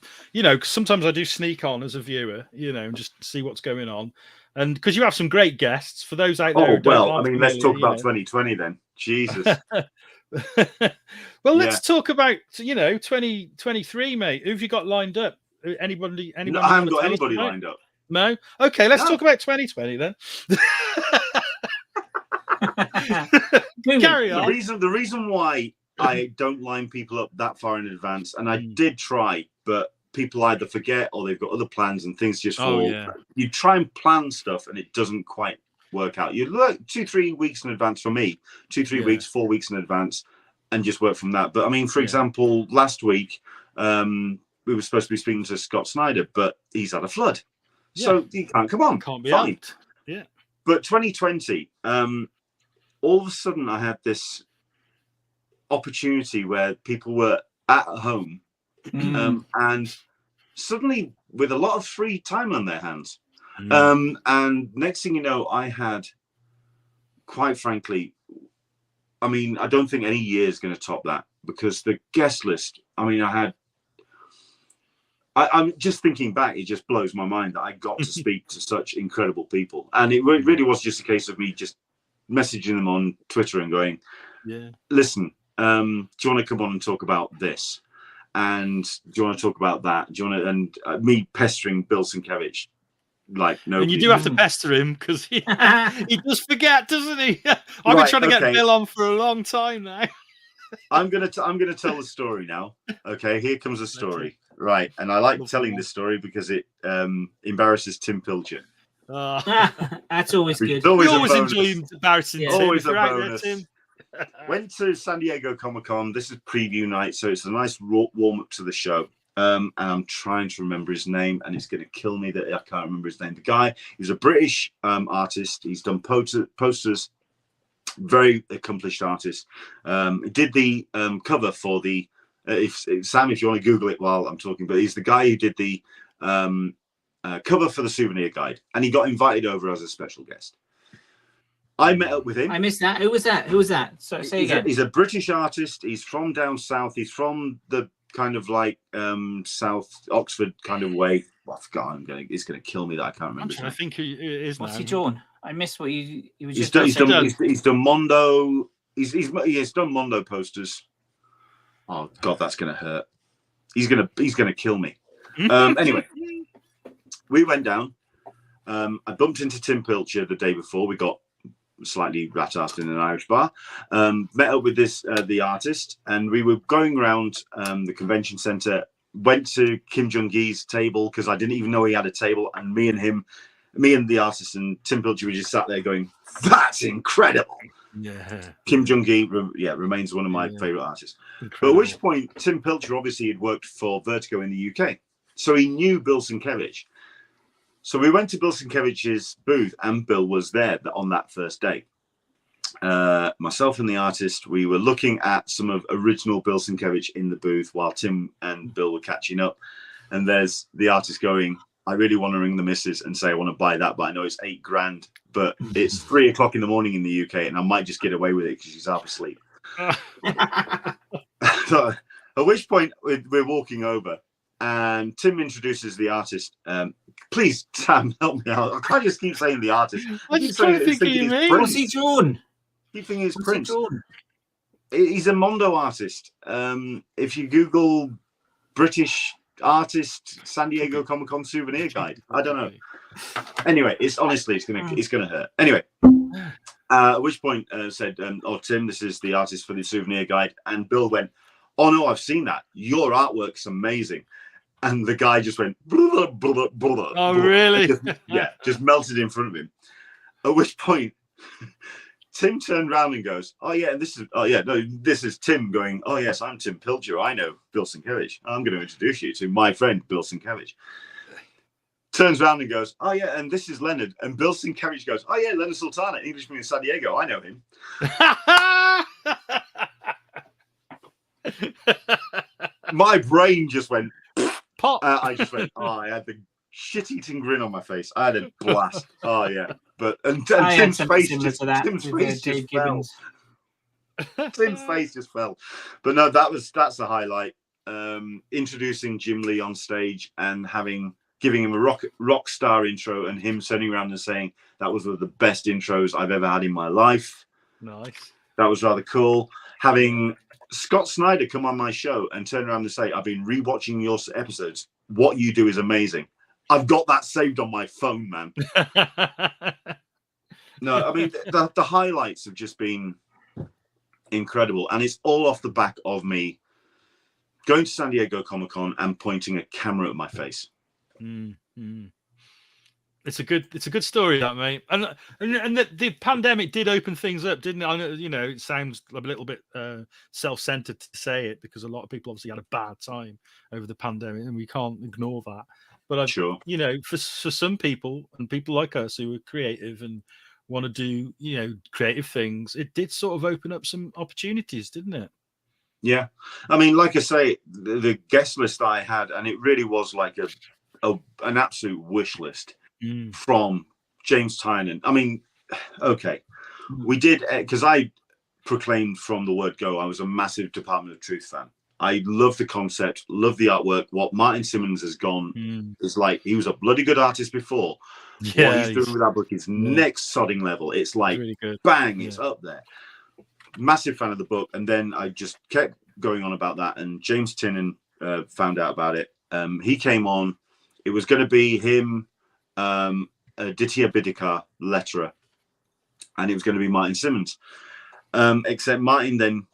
sometimes I do sneak on as a viewer, and just see what's going on, and because you have some great guests for those out there. Let's talk about 2020 then. Jesus. Well, let's talk about 2023, mate. Who have you got lined up? Anybody? No, I haven't got anybody lined up. No. Okay, let's talk about 2020 then. Carry on. The reason why I don't line people up that far in advance, and I did try, but people either forget or they've got other plans and things just fall. You try and plan stuff and it doesn't quite work out. You look 2-3 weeks in advance for me, 2-3 weeks, 4 weeks in advance, and just work from that. But I mean, for example, last week we were supposed to be speaking to Scott Snyder, but he's had a flood, so he can't come on. Can't be out. Yeah. But 2020, all of a sudden I had this opportunity where people were at home and suddenly with a lot of free time on their hands. And next thing you know, I had, quite frankly, I mean, I don't think any year is going to top that, because the guest list, I mean, I'm just thinking back, it just blows my mind that I got to speak to such incredible people. And it really was just a case of me just messaging them on Twitter and going, listen, do you want to come on and talk about this? And do you want to talk about that? Do you want to, and me pestering Bill Sienkiewicz like nobody. And you do have to pester him because he does forget, doesn't he? I've been trying to get Bill on for a long time now. I'm gonna tell the story now. Okay, here comes the story. Right, and I like telling this story because it embarrasses Tim Pilcher. That's always good. We always enjoy embarrassing Tim. Always a bonus. There, Tim. Went to San Diego Comic-Con. This is preview night, so it's a nice warm-up to the show. And I'm trying to remember his name, and it's going to kill me that I can't remember his name. The guy, he's a British artist. He's done posters, very accomplished artist. He did the cover for the, Sam, if you want to Google it while I'm talking, but he's the guy who did the cover for the souvenir guide, and he got invited over as a special guest. I met up with him. I missed that. Who was that? So say again. He's a British artist. He's from down south. He's from the kind of like South Oxford kind of way. Well, I forgot. It's gonna kill me that I can't remember. I think he is. What's he drawn? I missed what he was. He's done Mondo. He's done Mondo posters. Oh God, that's gonna hurt. He's gonna kill me. Anyway, we went down. I bumped into Tim Pilcher the day before. We got slightly rat-assed in an Irish bar. Met up with the artist, and we were going around the convention center. Went to Kim Jung-gi's table because I didn't even know he had a table, and me and the artist and Tim Pilcher, we just sat there going, "That's incredible." Yeah. Kim Jung-gi, remains one of my favorite artists. Incredible. But at which point, Tim Pilcher obviously had worked for Vertigo in the UK, so he knew Bill Sienkiewicz. So we went to Bill Sienkiewicz's booth, and Bill was there on that first day. Myself and the artist, we were looking at some of original Bill Sienkiewicz in the booth while Tim and Bill were catching up. And there's the artist going, "I really want to ring the missus and say I want to buy that, but I know it's $8,000, but it's 3 o'clock in the morning in the UK, and I might just get away with it because she's half asleep." So, at which point we're walking over, and Tim introduces the artist. Please, Sam, help me out. I can't just keep saying the artist. I just trying to think of your name. What's he drawn? Keep thinking it's Prince. He's a Mondo artist. If you Google British artist San Diego Comic-Con souvenir guide, I don't know. Anyway, it's gonna hurt. Anyway, at which point said, "Oh, Tim, this is the artist for the souvenir guide," and Bill went, "Oh no, I've seen that. Your artwork's amazing." And the guy just went, blah, blah, blah, blah, "Oh, really?" Just melted in front of him. At which point, Tim turned around and goes, "Oh yeah, and this is Tim going, 'Oh yes, I'm Tim Pilcher. I know Bill Sienkiewicz. I'm going to introduce you to my friend Bill Sienkiewicz." Turns around and goes, "Oh yeah, and this is Leonard." And Bill Sienkiewicz goes, "Oh yeah, Leonard Sultana, Englishman in San Diego. I know him." My brain just went pop. I just went, I had the shit-eating grin on my face. I had a blast. Oh yeah, but and Tim's face just fell. Tim's face just fell. But no, that's the highlight. Introducing Jim Lee on stage and giving him a rock star intro, and him turning around and saying that was one of the best intros I've ever had in my life. Nice. That was rather cool. Having Scott Snyder come on my show and turn around and say, "I've been rewatching your episodes. What you do is amazing." I've got that saved on my phone, man. No, I mean, the highlights have just been incredible. And it's all off the back of me going to San Diego Comic-Con and pointing a camera at my face. Mm-hmm. It's a good story, that, mate. And the pandemic did open things up, didn't it? I know, it sounds a little bit self-centered to say it because a lot of people obviously had a bad time over the pandemic, and we can't ignore that. But sure, for some people and people like us who are creative and want to do creative things, it did sort of open up some opportunities, didn't it? Yeah, I mean, like I say, the guest list I had, and it really was like an absolute wish list. From James Tynan. I mean, okay, we did, because I proclaimed from the word go, I was a massive Department of Truth fan. I love the concept, love the artwork. What Martin Simmons has gone is like, he was a bloody good artist before. Yeah, what he's doing with that book is next sodding level. It's like, really good. Bang, it's up there. Massive fan of the book. And then I just kept going on about that. And James Tynan found out about it. He came on. It was going to be him, Ditya Bidikar letterer, and it was going to be Martin Simmons. Except Martin then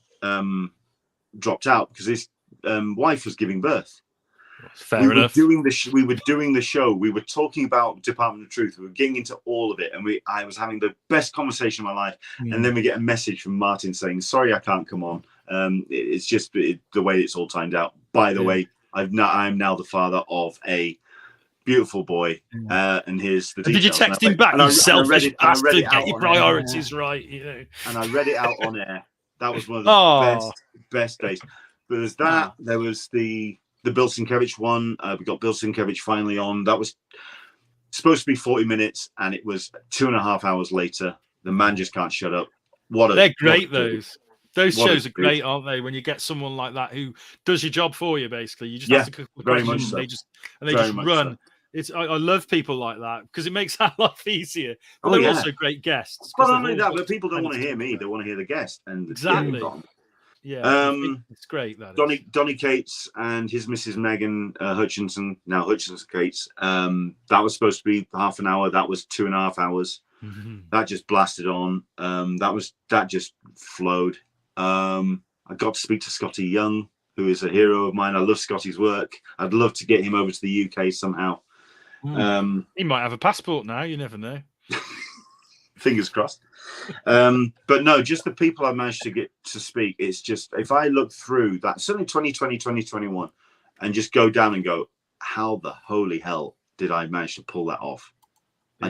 dropped out because his wife was giving birth. Fair enough. We were doing the show. We were talking about Department of Truth. We were getting into all of it, and I was having the best conversation of my life. And then we get a message from Martin saying, "Sorry, I can't come on. It's just the way it's all timed out." By the way, I'm now the father of a beautiful boy, and here's the details. Did you text him back? You selfish bastard! Get your priorities right. You know. And I read it out on air. That was one of the best days. But there's that. There was the Bill Sienkiewicz one. We got Bill Sienkiewicz finally on. That was supposed to be 40 minutes, and it was 2.5 hours later. The man just can't shut up. They're great. Those shows are great, aren't they? When you get someone like that who does your job for you, basically, you just ask a couple of questions, so. and they just run. So. I love people like that because it makes our life easier. But they're also great guests. Not only that, but people don't want to hear me; they want to hear the guest. And exactly. Yeah, it's great. That Donny Cates and his Mrs. Megan Hutchinson, now Hutchinson Cates. That was supposed to be half an hour. That was 2.5 hours. That just blasted on. That just flowed. I got to speak to Scotty Young, who is a hero of mine. I love Scotty's work. I'd love to get him over to the UK somehow. He might have a passport now. You never know. Fingers crossed. But no, just the people I managed to get to speak. It's just, if I look through that, certainly 2020, 2021, and just go down and go, how the holy hell did I manage to pull that off? I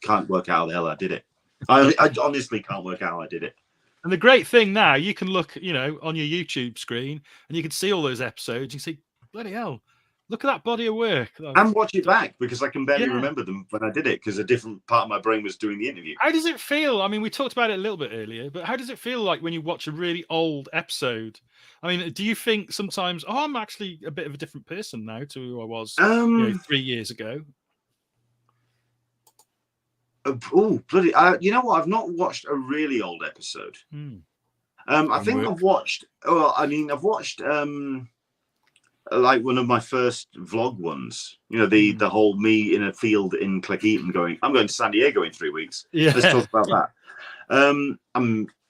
can't work out how the hell I did it. I honestly can't work out how I did it. And the great thing now, you can look, on your YouTube screen, and you can see all those episodes. You can see, bloody hell, look at that body of work. And watch it back, because I can barely remember them when I did it, because a different part of my brain was doing the interview. How does it feel? I mean, we talked about it a little bit earlier, but how does it feel like when you watch a really old episode? I mean, do you think sometimes, I'm actually a bit of a different person now to who I was 3 years ago? Oh, bloody! You know what? I've not watched a really old episode. I think I've watched. Well, I mean, I've watched like one of my first vlog ones. The whole me in a field in Cleckheaton going, I'm going to San Diego in 3 weeks. Yeah, let's talk about that.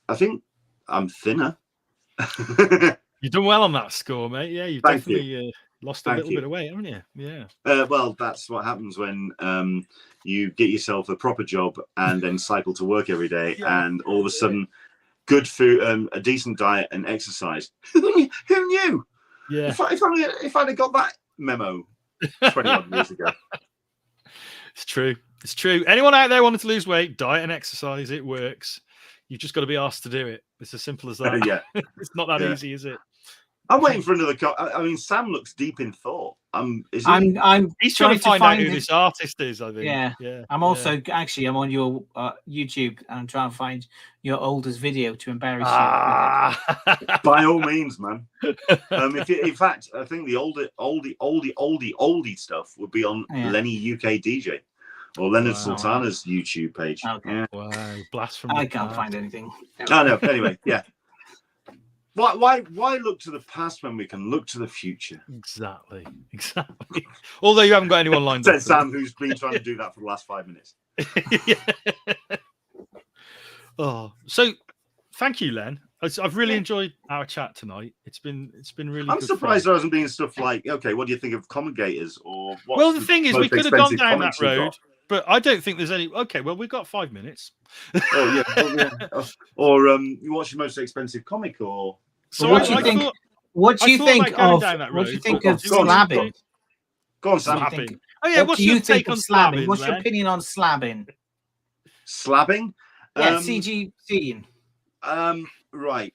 I think I'm thinner. You've done well on that score, mate. Yeah, you've definitely lost a little bit of weight, haven't you? Yeah. Well, that's what happens when you get yourself a proper job and then cycle to work every day, and all of a sudden, good food, a decent diet, and exercise. Who knew? Yeah. If I'd have got that memo 21 years ago. It's true. It's true. Anyone out there wanting to lose weight, diet and exercise, it works. You've just got to be asked to do it. It's as simple as that. It's not that easy, is it? I'm waiting for another. I mean, Sam looks deep in thought. He's trying to find out who this artist is. I think. Yeah. I'm also I'm on your YouTube and I'm trying to find your oldest video to embarrass you. By all means, man. In fact, I think the oldie stuff would be on Lenny UK DJ or Leonard Sultana's YouTube page. Okay. Yeah. Wow, blasphemy! I can't find anything. Oh no. Anyway, yeah. Why look to the past when we can look to the future? Exactly. Although you haven't got anyone lined up. Said Sam, who's been trying to do that for the last 5 minutes. So thank you, Len. I've really enjoyed our chat tonight. It's been really. I'm surprised there hasn't been stuff like, okay, what do you think of commentators or? Well, the thing is, we could have gone down that road. But I don't think there's any. Okay, well, we've got 5 minutes. Or you watch the most expensive comic, or so what do you think? What do you think of slabbing? Go on, Sam. Oh yeah, what's your take on slabbing? What's your opinion on slabbing? Slabbing? Yeah, CGC. Right.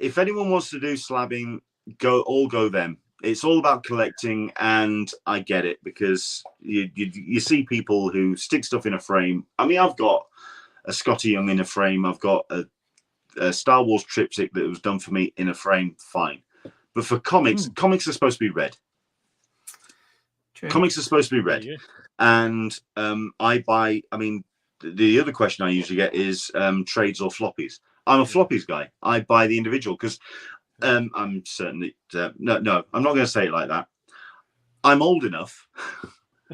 If anyone wants to do slabbing, go them. It's all about collecting, and I get it, because you see people who stick stuff in a frame. I mean, I've got a Scotty Young in a frame. I've got a Star Wars triptych that was done for me in a frame. Fine. But for comics, comics are supposed to be read. True. Comics are supposed to be read. Yeah. And I buy, I mean, the other question I usually get is trades or floppies. I'm a floppies guy. I buy the individual because I'm certain that, no, I'm not going to say it like that. I'm old enough.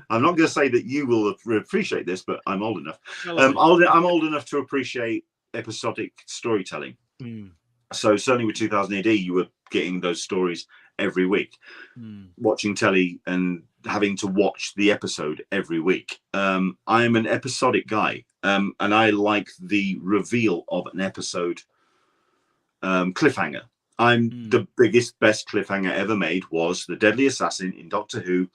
I'm not going to say that you will appreciate this, but I'm old enough. I'm old enough to appreciate episodic storytelling. So certainly with 2000 AD, you were getting those stories every week, watching telly and having to watch the episode every week. I am an episodic guy, and I like the reveal of an episode cliffhanger. The best cliffhanger ever made was the deadly assassin in Doctor Who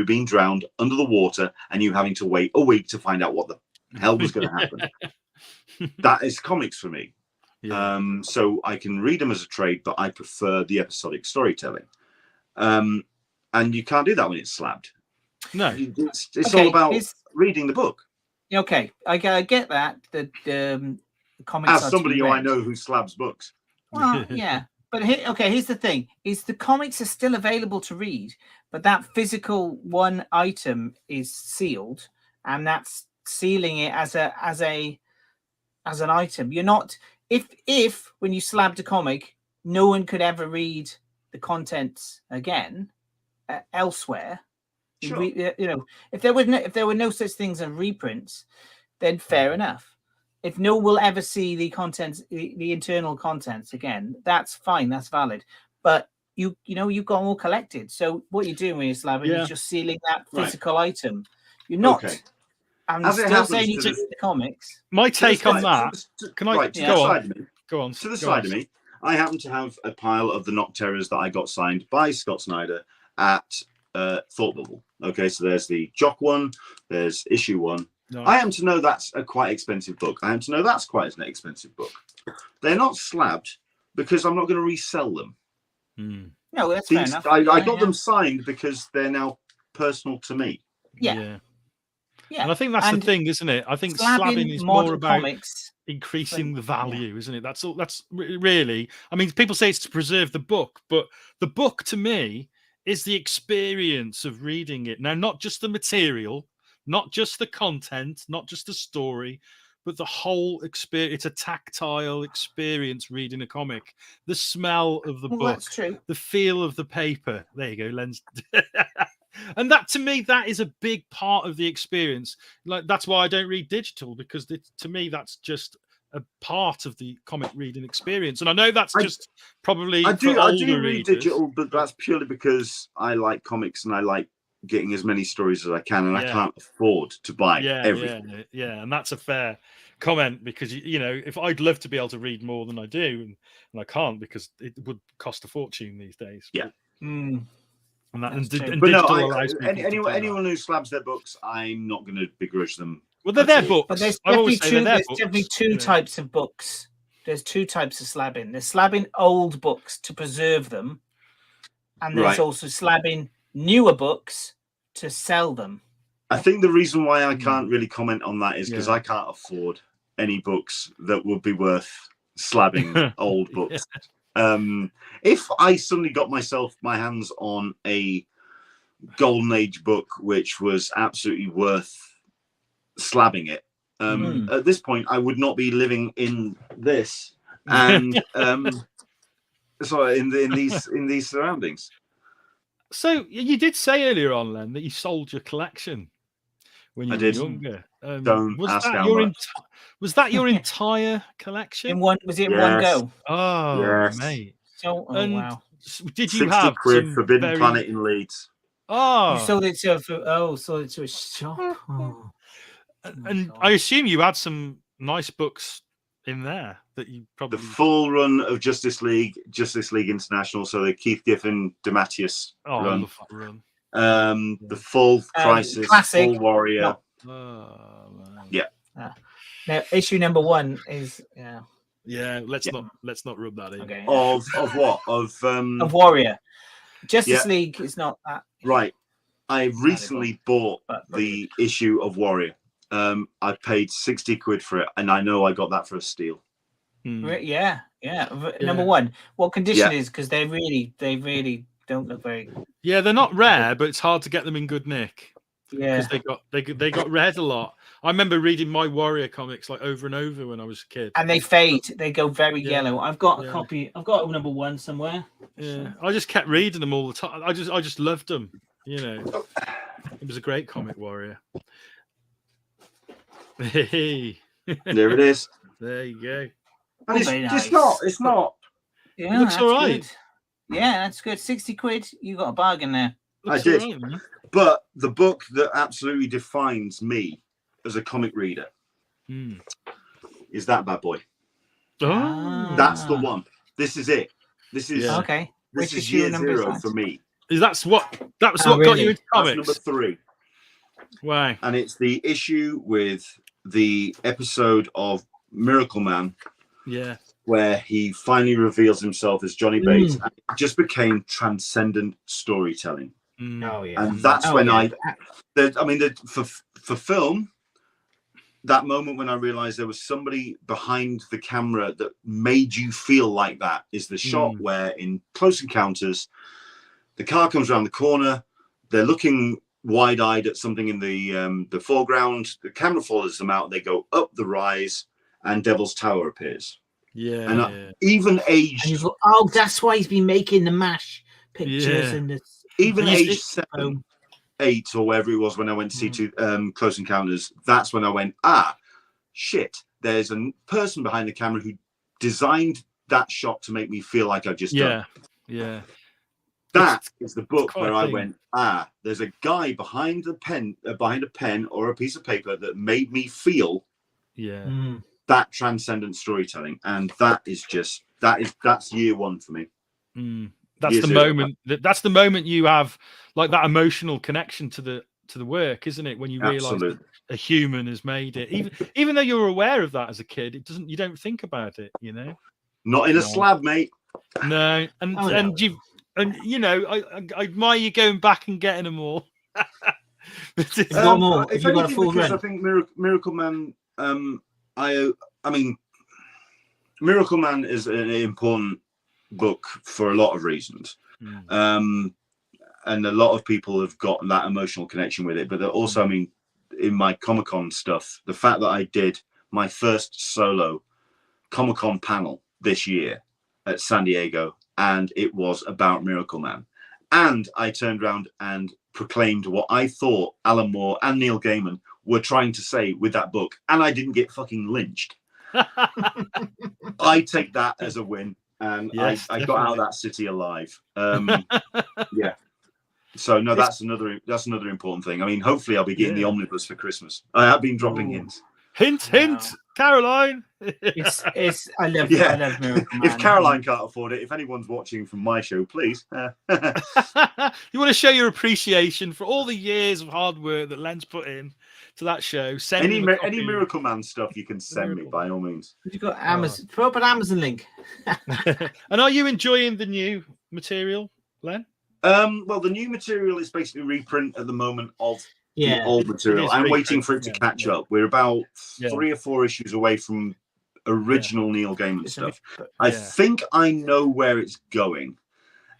being drowned under the water and you having to wait a week to find out what the hell was going to happen. That is comics for me. So I can read them as a trade, but I prefer the episodic storytelling. And you can't do that when it's slabbed. No, it's all about reading the book. Okay, I get that. The comics. As somebody who I know who slabs books. Well, yeah. But here's the thing: is the comics are still available to read, but that physical one item is sealed, and that's sealing it as an item. You're not if when you slabbed a comic, no one could ever read the contents again elsewhere. Sure. If there were no such things as reprints, then fair enough. If no one will ever see the contents, the internal contents again, that's fine, that's valid. But you've got them all collected. So what you're doing when you're slabbing is just sealing that physical item. You're not. Okay. I'm still saying you took the comics. My take on that. Can I go on? Go on. To the side of me, I happen to have a pile of the Nocterras that I got signed by Scott Snyder at Thought Bubble. Okay, so there's the Jock one, there's issue 1. No. I happen to know that's a quite expensive book. I happen to know that's quite an expensive book. They're not slabbed because I'm not going to resell them. No, that's fair enough. I got them signed because they're now personal to me. Yeah. And I think that's the thing, isn't it? I think slabbing is more about increasing the value, isn't it? That's all. That's really. I mean, people say it's to preserve the book, but the book to me is the experience of reading it. Now, not just the material. Not just the content, not just the story, but the whole experience. It's a tactile experience reading a comic. The smell of the book, that's true. The feel of the paper. There you go, Len's. And that, to me, that is a big part of the experience. Like that's why I don't read digital, because to me, that's just a part of the comic reading experience. And I know that's just probably I do read readers. Digital, but that's purely because I like comics and I like getting as many stories as I can, and I can't afford to buy everything. Yeah, and that's a fair comment, because if I'd love to be able to read more than I do, and I can't because it would cost a fortune these days. Yeah. Anyone who slabs their books, I'm not going to begrudge them. Well, they're their books. But there's definitely two types of books. There's two types of slabbing. There's slabbing old books to preserve them, and there's also slabbing newer books to sell them. I think the reason why I can't really comment on that is because I can't afford any books that would be worth slabbing old books. If I suddenly got my hands on a Golden Age book which was absolutely worth slabbing it, at this point I would not be living in this and in these surroundings. So you did say earlier on, Len, that you sold your collection when you were younger. Was that your entire collection? Was it in one go? Oh, yes. Mate. So, wow. Did you have £60 Forbidden Planet in Leeds? Oh, you sold it to a shop. Oh. And I assume you had some nice books in there that you probably... The full run of Justice League International, so the Keith Giffen DeMatteis run. The full Crisis, classic. full Warrior. Now issue number 1 is let's not rub that in. Okay. Of what? Of Warrior. Justice League is not that. Right. I recently bought the issue of Warrior. I paid £60 for it, and I know I got that for a steal. Yeah. Number 1. What condition is, because they really don't look very. Yeah, they're not rare, but it's hard to get them in good nick. Yeah, because they got read a lot. I remember reading my Warrior comics like over and over when I was a kid. And they fade; they go very yellow. I've got a copy. I've got number 1 somewhere. Yeah, I just kept reading them all the time. I just loved them. You know, it was a great comic warrior. Hey, There it is. there you go. And very it's nice. not. Yeah, It looks that's all right. good. Yeah, that's good. 60 quid. You got a bargain there. Looks I did. all right, man. But the book that absolutely defines me as a comic reader is that bad boy. Oh, That's the one. This is it. This is okay. This Which is issue year number is 0 that? for me. that's what got really? you into That's comics. number 3. Why? And it's the issue with the episode of Miracle Man Yeah. where he finally reveals himself as Johnny Bates. And it just became transcendent storytelling. Oh yeah. And that's when for film, that moment when I realized there was somebody behind the camera that made you feel like that is the shot where in Close Encounters, the car comes around the corner, they're looking wide-eyed at something in the foreground, the camera follows them out, they go up the rise, and Devil's Tower appears. Yeah. And even aged... And you thought, oh, that's why he's been making the MASH pictures and the... Even aged 7, 8, or wherever it was when I went to see Close Encounters, that's when I went, shit, there's a person behind the camera who designed that shot to make me feel like I've just done. Yeah. That is the book where I went, there's a guy behind a pen or a piece of paper that made me feel that transcendent storytelling. And that is just, that's year 1 for me. That's year the 0. moment. That's the moment you have like that emotional connection to the work, isn't it? When you realize that a human has made it, even though you're aware of that as a kid, you don't think about it, you know. Not in a slab, mate. No, and you know, I admire you going back and getting them all. If anything, because I think Miracle Man. I mean, Miracle Man is an important book for a lot of reasons, and a lot of people have got that emotional connection with it. But also, I mean, in my Comic-Con stuff, the fact that I did my first solo Comic-Con panel this year at San Diego, and it was about Miracle Man, and I turned around and proclaimed what I thought Alan Moore and Neil Gaiman were trying to say with that book, and I didn't get fucking lynched. I take that as a win, and I got out of that city alive. Yeah. So no, that's another important thing. I mean, hopefully I'll be getting the omnibus for Christmas. I have been dropping hints. Hint, Caroline. I love Miracle Man. If Caroline can't afford it, if anyone's watching from my show, please. You want to show your appreciation for all the years of hard work that Len's put in to that show. Send any Miracle Man stuff you can send me by all means. You've got Amazon. Throw up an Amazon link. And are you enjoying the new material, Len? Well, the new material is basically reprint at the moment of the old material. I'm waiting for it to catch up. We're about 3 or 4 issues away from original Neil Gaiman stuff. I think I know where it's going.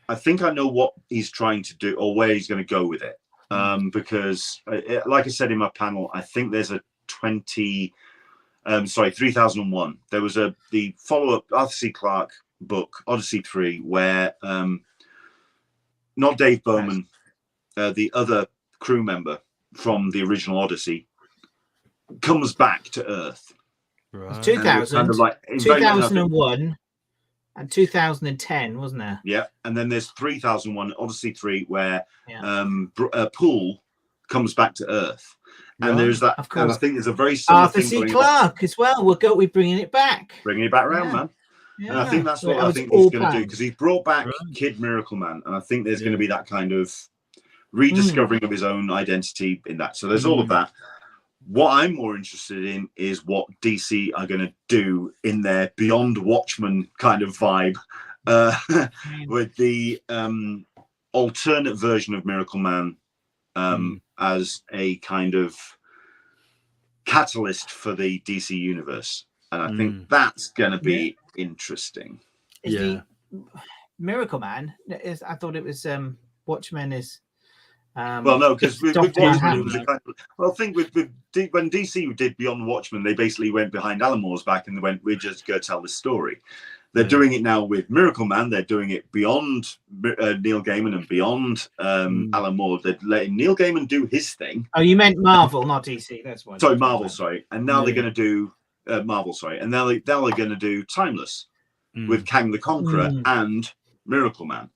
I think I know what he's trying to do or where he's going to go with it. Because, like I said in my panel, I think there's a 3001. There was the follow-up Arthur C. Clarke book, Odyssey 3, where not Dave Bowman, the other crew member from the original Odyssey, comes back to Earth. Right. 2000, 2001 and 2010, wasn't there? Yeah, and then there's 3001 Odyssey 3 where Poole comes back to Earth. And there's that, of course. And I think there's a very similar Arthur C. Clarke as well. We're bringing it back. Bringing it back around, man. Yeah. And I think that's what I think he's going to do, because he's brought back Kid Miracle Man, and I think there's going to be that kind of rediscovering of his own identity in that. So there's all of that. What I'm more interested in is what DC are going to do in their Beyond Watchmen kind of vibe with the alternate version of Miracle Man as a kind of catalyst for the DC universe. And I think that's going to be interesting. The Miracle Man is. I thought it was Watchmen is. Well, no, because with Watchmen, it was a kind of. Well, I think when DC did Beyond Watchmen, they basically went behind Alan Moore's back and they went, "We're just going to tell this story." They're doing it now with Miracle Man. They're doing it beyond Neil Gaiman and beyond Alan Moore. They're letting Neil Gaiman do his thing. Oh, you meant Marvel, not DC. That's why. Sorry, Marvel. Sorry, and now they're going to do Marvel. Sorry, and now they're going to do Timeless with Kang the Conqueror and Miracle Man.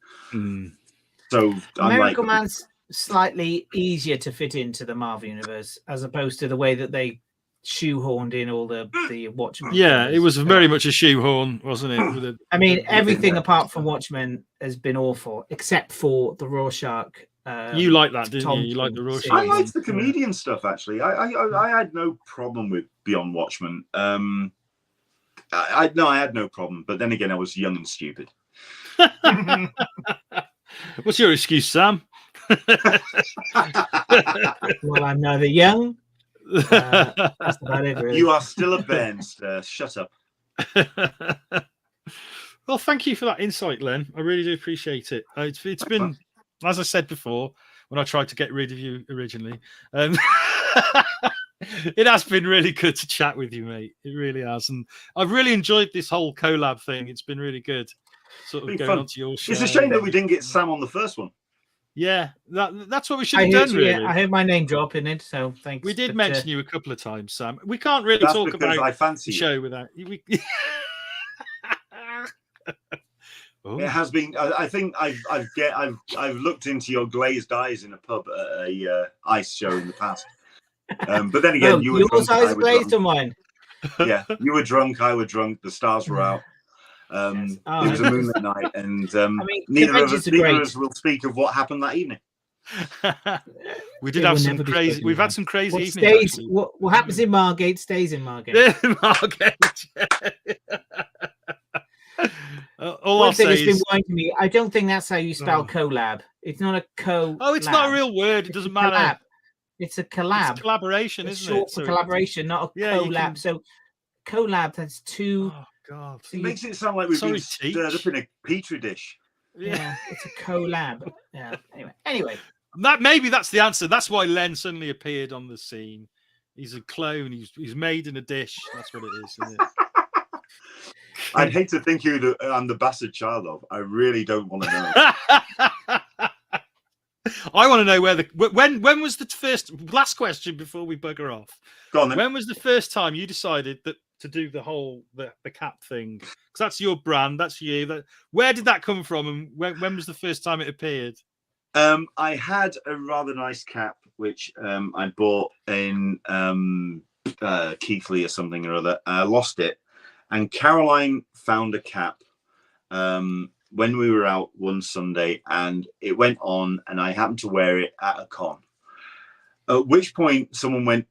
So Miracle Man's slightly easier to fit into the Marvel universe as opposed to the way that they shoehorned in all the Watchmen. Yeah, it was very much a shoehorn, wasn't it? With I mean, everything apart from Watchmen has been awful, except for the Rorschach. You like that, didn't you? You like the Rorschach. I liked the comedian stuff, actually. I had no problem with Beyond Watchmen. I had no problem. But then again, I was young and stupid. What's your excuse, Sam? Well, I'm neither young. That's about it, really. You are still a bairn, sir. Shut up. Well, thank you for that insight, Len. I really do appreciate it. It's been, as I said before, when I tried to get rid of you originally, it has been really good to chat with you, mate. It really has, and I've really enjoyed this whole collab thing. It's been really good. Sort of going onto your show. It's a shame that we didn't get Sam on the first one. Yeah, that's what we should have done. Really, I heard my name drop in it, so thanks. We did mention you a couple of times, Sam. We can't really talk about the show without you. It has been. I think I've looked into your glazed eyes in a pub at a ice show in the past. But then again, you were yours eyes glazed or mine? Yeah, you were drunk. I were drunk. The stars were out. It was a moonlit night, and neither of us will speak of what happened that evening. We did have some crazy. We've had some crazy evenings. What happens in Margate stays in Margate. Margate. All One thing has been winding me. I don't think that's how you spell collab. It's not a co. Oh, it's not a real word. It doesn't matter. Collab. It's a collab. It's collaboration, it's isn't short for collaboration, not a collab. So collab has two. Oh God! It makes it sound like we've been stirred up in a petri dish. Yeah, it's a collab. Yeah. Anyway. Maybe that's the answer. That's why Len suddenly appeared on the scene. He's a clone. He's made in a dish. That's what it is, isn't it? I'd hate to think who I'm the bastard child of. I really don't want to know. I want to know when was the last question before we bugger off? Go on then. When was the first time you decided to do the cap thing? Because that's your brand, that's you. Where did that come from, and when was the first time it appeared? I had a rather nice cap which I bought in Keithley or something or other. I lost it, and Caroline found a cap when we were out one Sunday, and it went on, and I happened to wear it at a con. At which point someone went,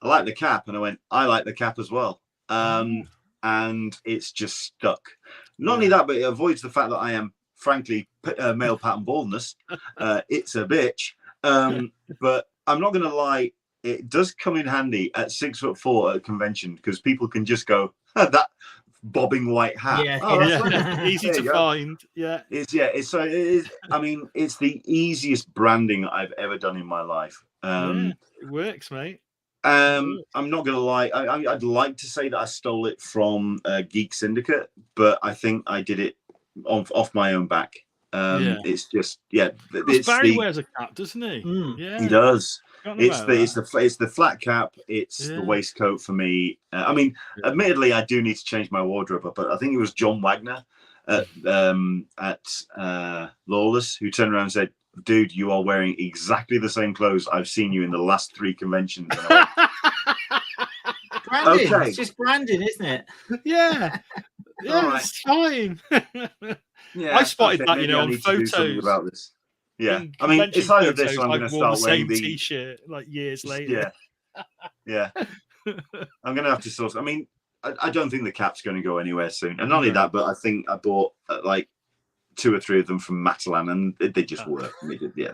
"I like the cap," and I went, "I like the cap as well." And it's just stuck. Not only that, but it avoids the fact that I am, frankly, male pattern baldness. It's a bitch. But I'm not going to lie, it does come in handy at 6'4" at a convention, because people can just go, that bobbing white hat. Yeah, easy to find. Yeah, it is. I mean, it's the easiest branding I've ever done in my life. It works, mate. I'm not gonna lie. I'd like to say that I stole it from Geek Syndicate, but I think I did it off my own back. It's just Barry wears a cap, doesn't he? Yeah, he does. It's the flat cap. It's the waistcoat for me. I mean, admittedly, I do need to change my wardrobe up, but I think it was John Wagner at Lawless who turned around and said, "Dude, you are wearing exactly the same clothes I've seen you in the last 3 conventions." Branding. Okay. It's just branding, isn't it? Yeah. Yeah, it's fine. Yeah, I spotted that, on photos about this. Yeah, I mean, it's either this or I'm going to start wearing the T-shirt like years later. Yeah. I'm going to have to source. I mean, I don't think the cap's going to go anywhere soon. And not only that, but I think I bought like 2 or 3 of them from Matalan, and they just work. Yeah,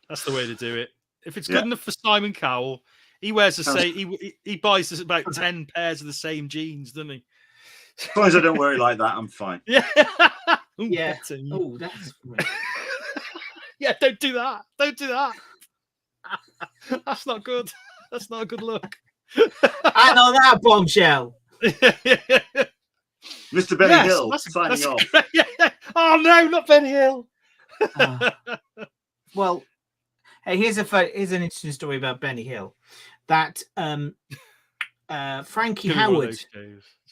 that's the way to do it. If it's good enough for Simon Cowell, he wears the same. He buys about 10 pairs of the same jeans, doesn't he? As long as I don't wear it like that, I'm fine. Yeah. Yeah. Oh, that's. Yeah, don't do that. Don't do that. That's not good. That's not a good look. I know that bombshell. Mr. Benny Hill signing off. Oh no, not Benny Hill. Well, hey, here's an interesting story about Benny Hill. That Frankie Howard. It's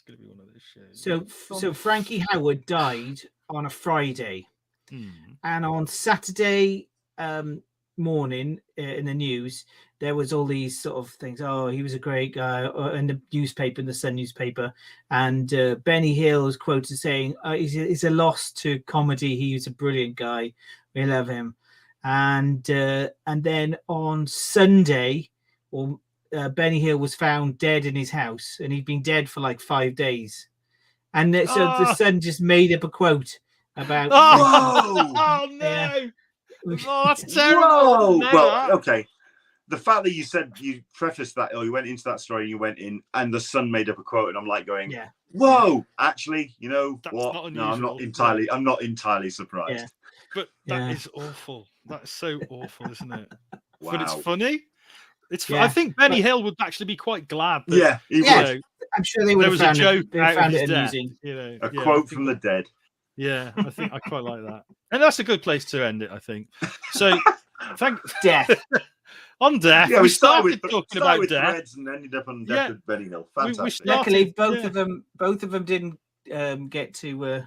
going to be one of those shows. So Frankie Howard died on a Friday, and on Saturday morning in the news there was all these sort of things. Oh, he was a great guy, in the newspaper, in the Sun newspaper, and Benny Hill was quoted saying, "He's a loss to comedy. He was a brilliant guy. We love him." And then on Sunday, Benny Hill was found dead in his house, and he'd been dead for like 5 days. And so the Sun just made up a quote about. Oh no! Yeah. Oh, that's terrible. Whoa! No, Well, okay. The fact that you said you prefaced that, or you went into that story, and you went in, and the Sun made up a quote, and I'm like going, yeah. Whoa! Actually, you know That's what? not No, I'm not entirely surprised. Yeah. But that is awful. That's so awful, isn't it? Wow. But it's funny. Yeah. I think Benny Hill would actually be quite glad. That, Yeah, he would. I'm sure they would there have was found a joke it, out found of it his death. amusing. You know, A quote from the dead. Yeah, I think I quite like that, and that's a good place to end it. I think. So, Death. On death. Yeah, we started with talking about death, Threads and ended up on death with Benny Hill. Fantastic. Luckily, both of them didn't get to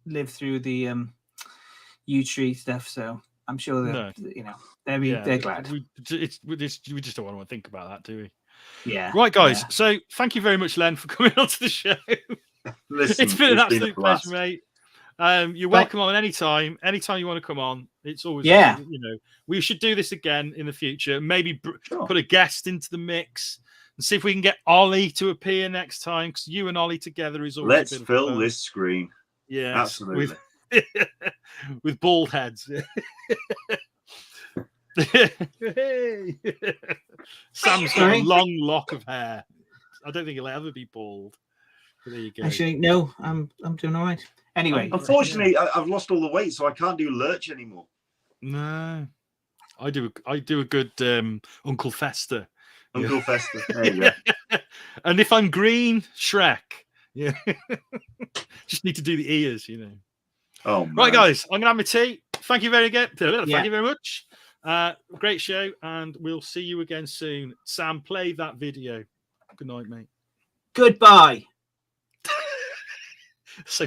live through the U-Tree stuff. So I'm sure that they're glad. We just don't want to think about that, do we? Yeah. Right, guys. Yeah. So thank you very much, Len, for coming onto the show. Listen, it's been an absolute pleasure, mate. You're welcome on anytime. Anytime you want to come on, it's always we should do this again in the future. Maybe put a guest into the mix and see if we can get Ollie to appear next time, because you and Ollie together is always. Let's fill this screen. Yeah, absolutely. With bald heads. Sam's got a long lock of hair. I don't think he'll ever be bald. But there you go. Actually, no, I'm doing all right. Anyway, unfortunately, I've lost all the weight, so I can't do lurch anymore. No, I do a good Uncle Fester. Uncle Fester. There you go. And if I'm green, Shrek. Yeah. Just need to do the ears, you know. Oh, man. Right, guys, I'm gonna have my tea. Thank you very much. Great show, and we'll see you again soon. Sam, play that video. Good night, mate. Goodbye. So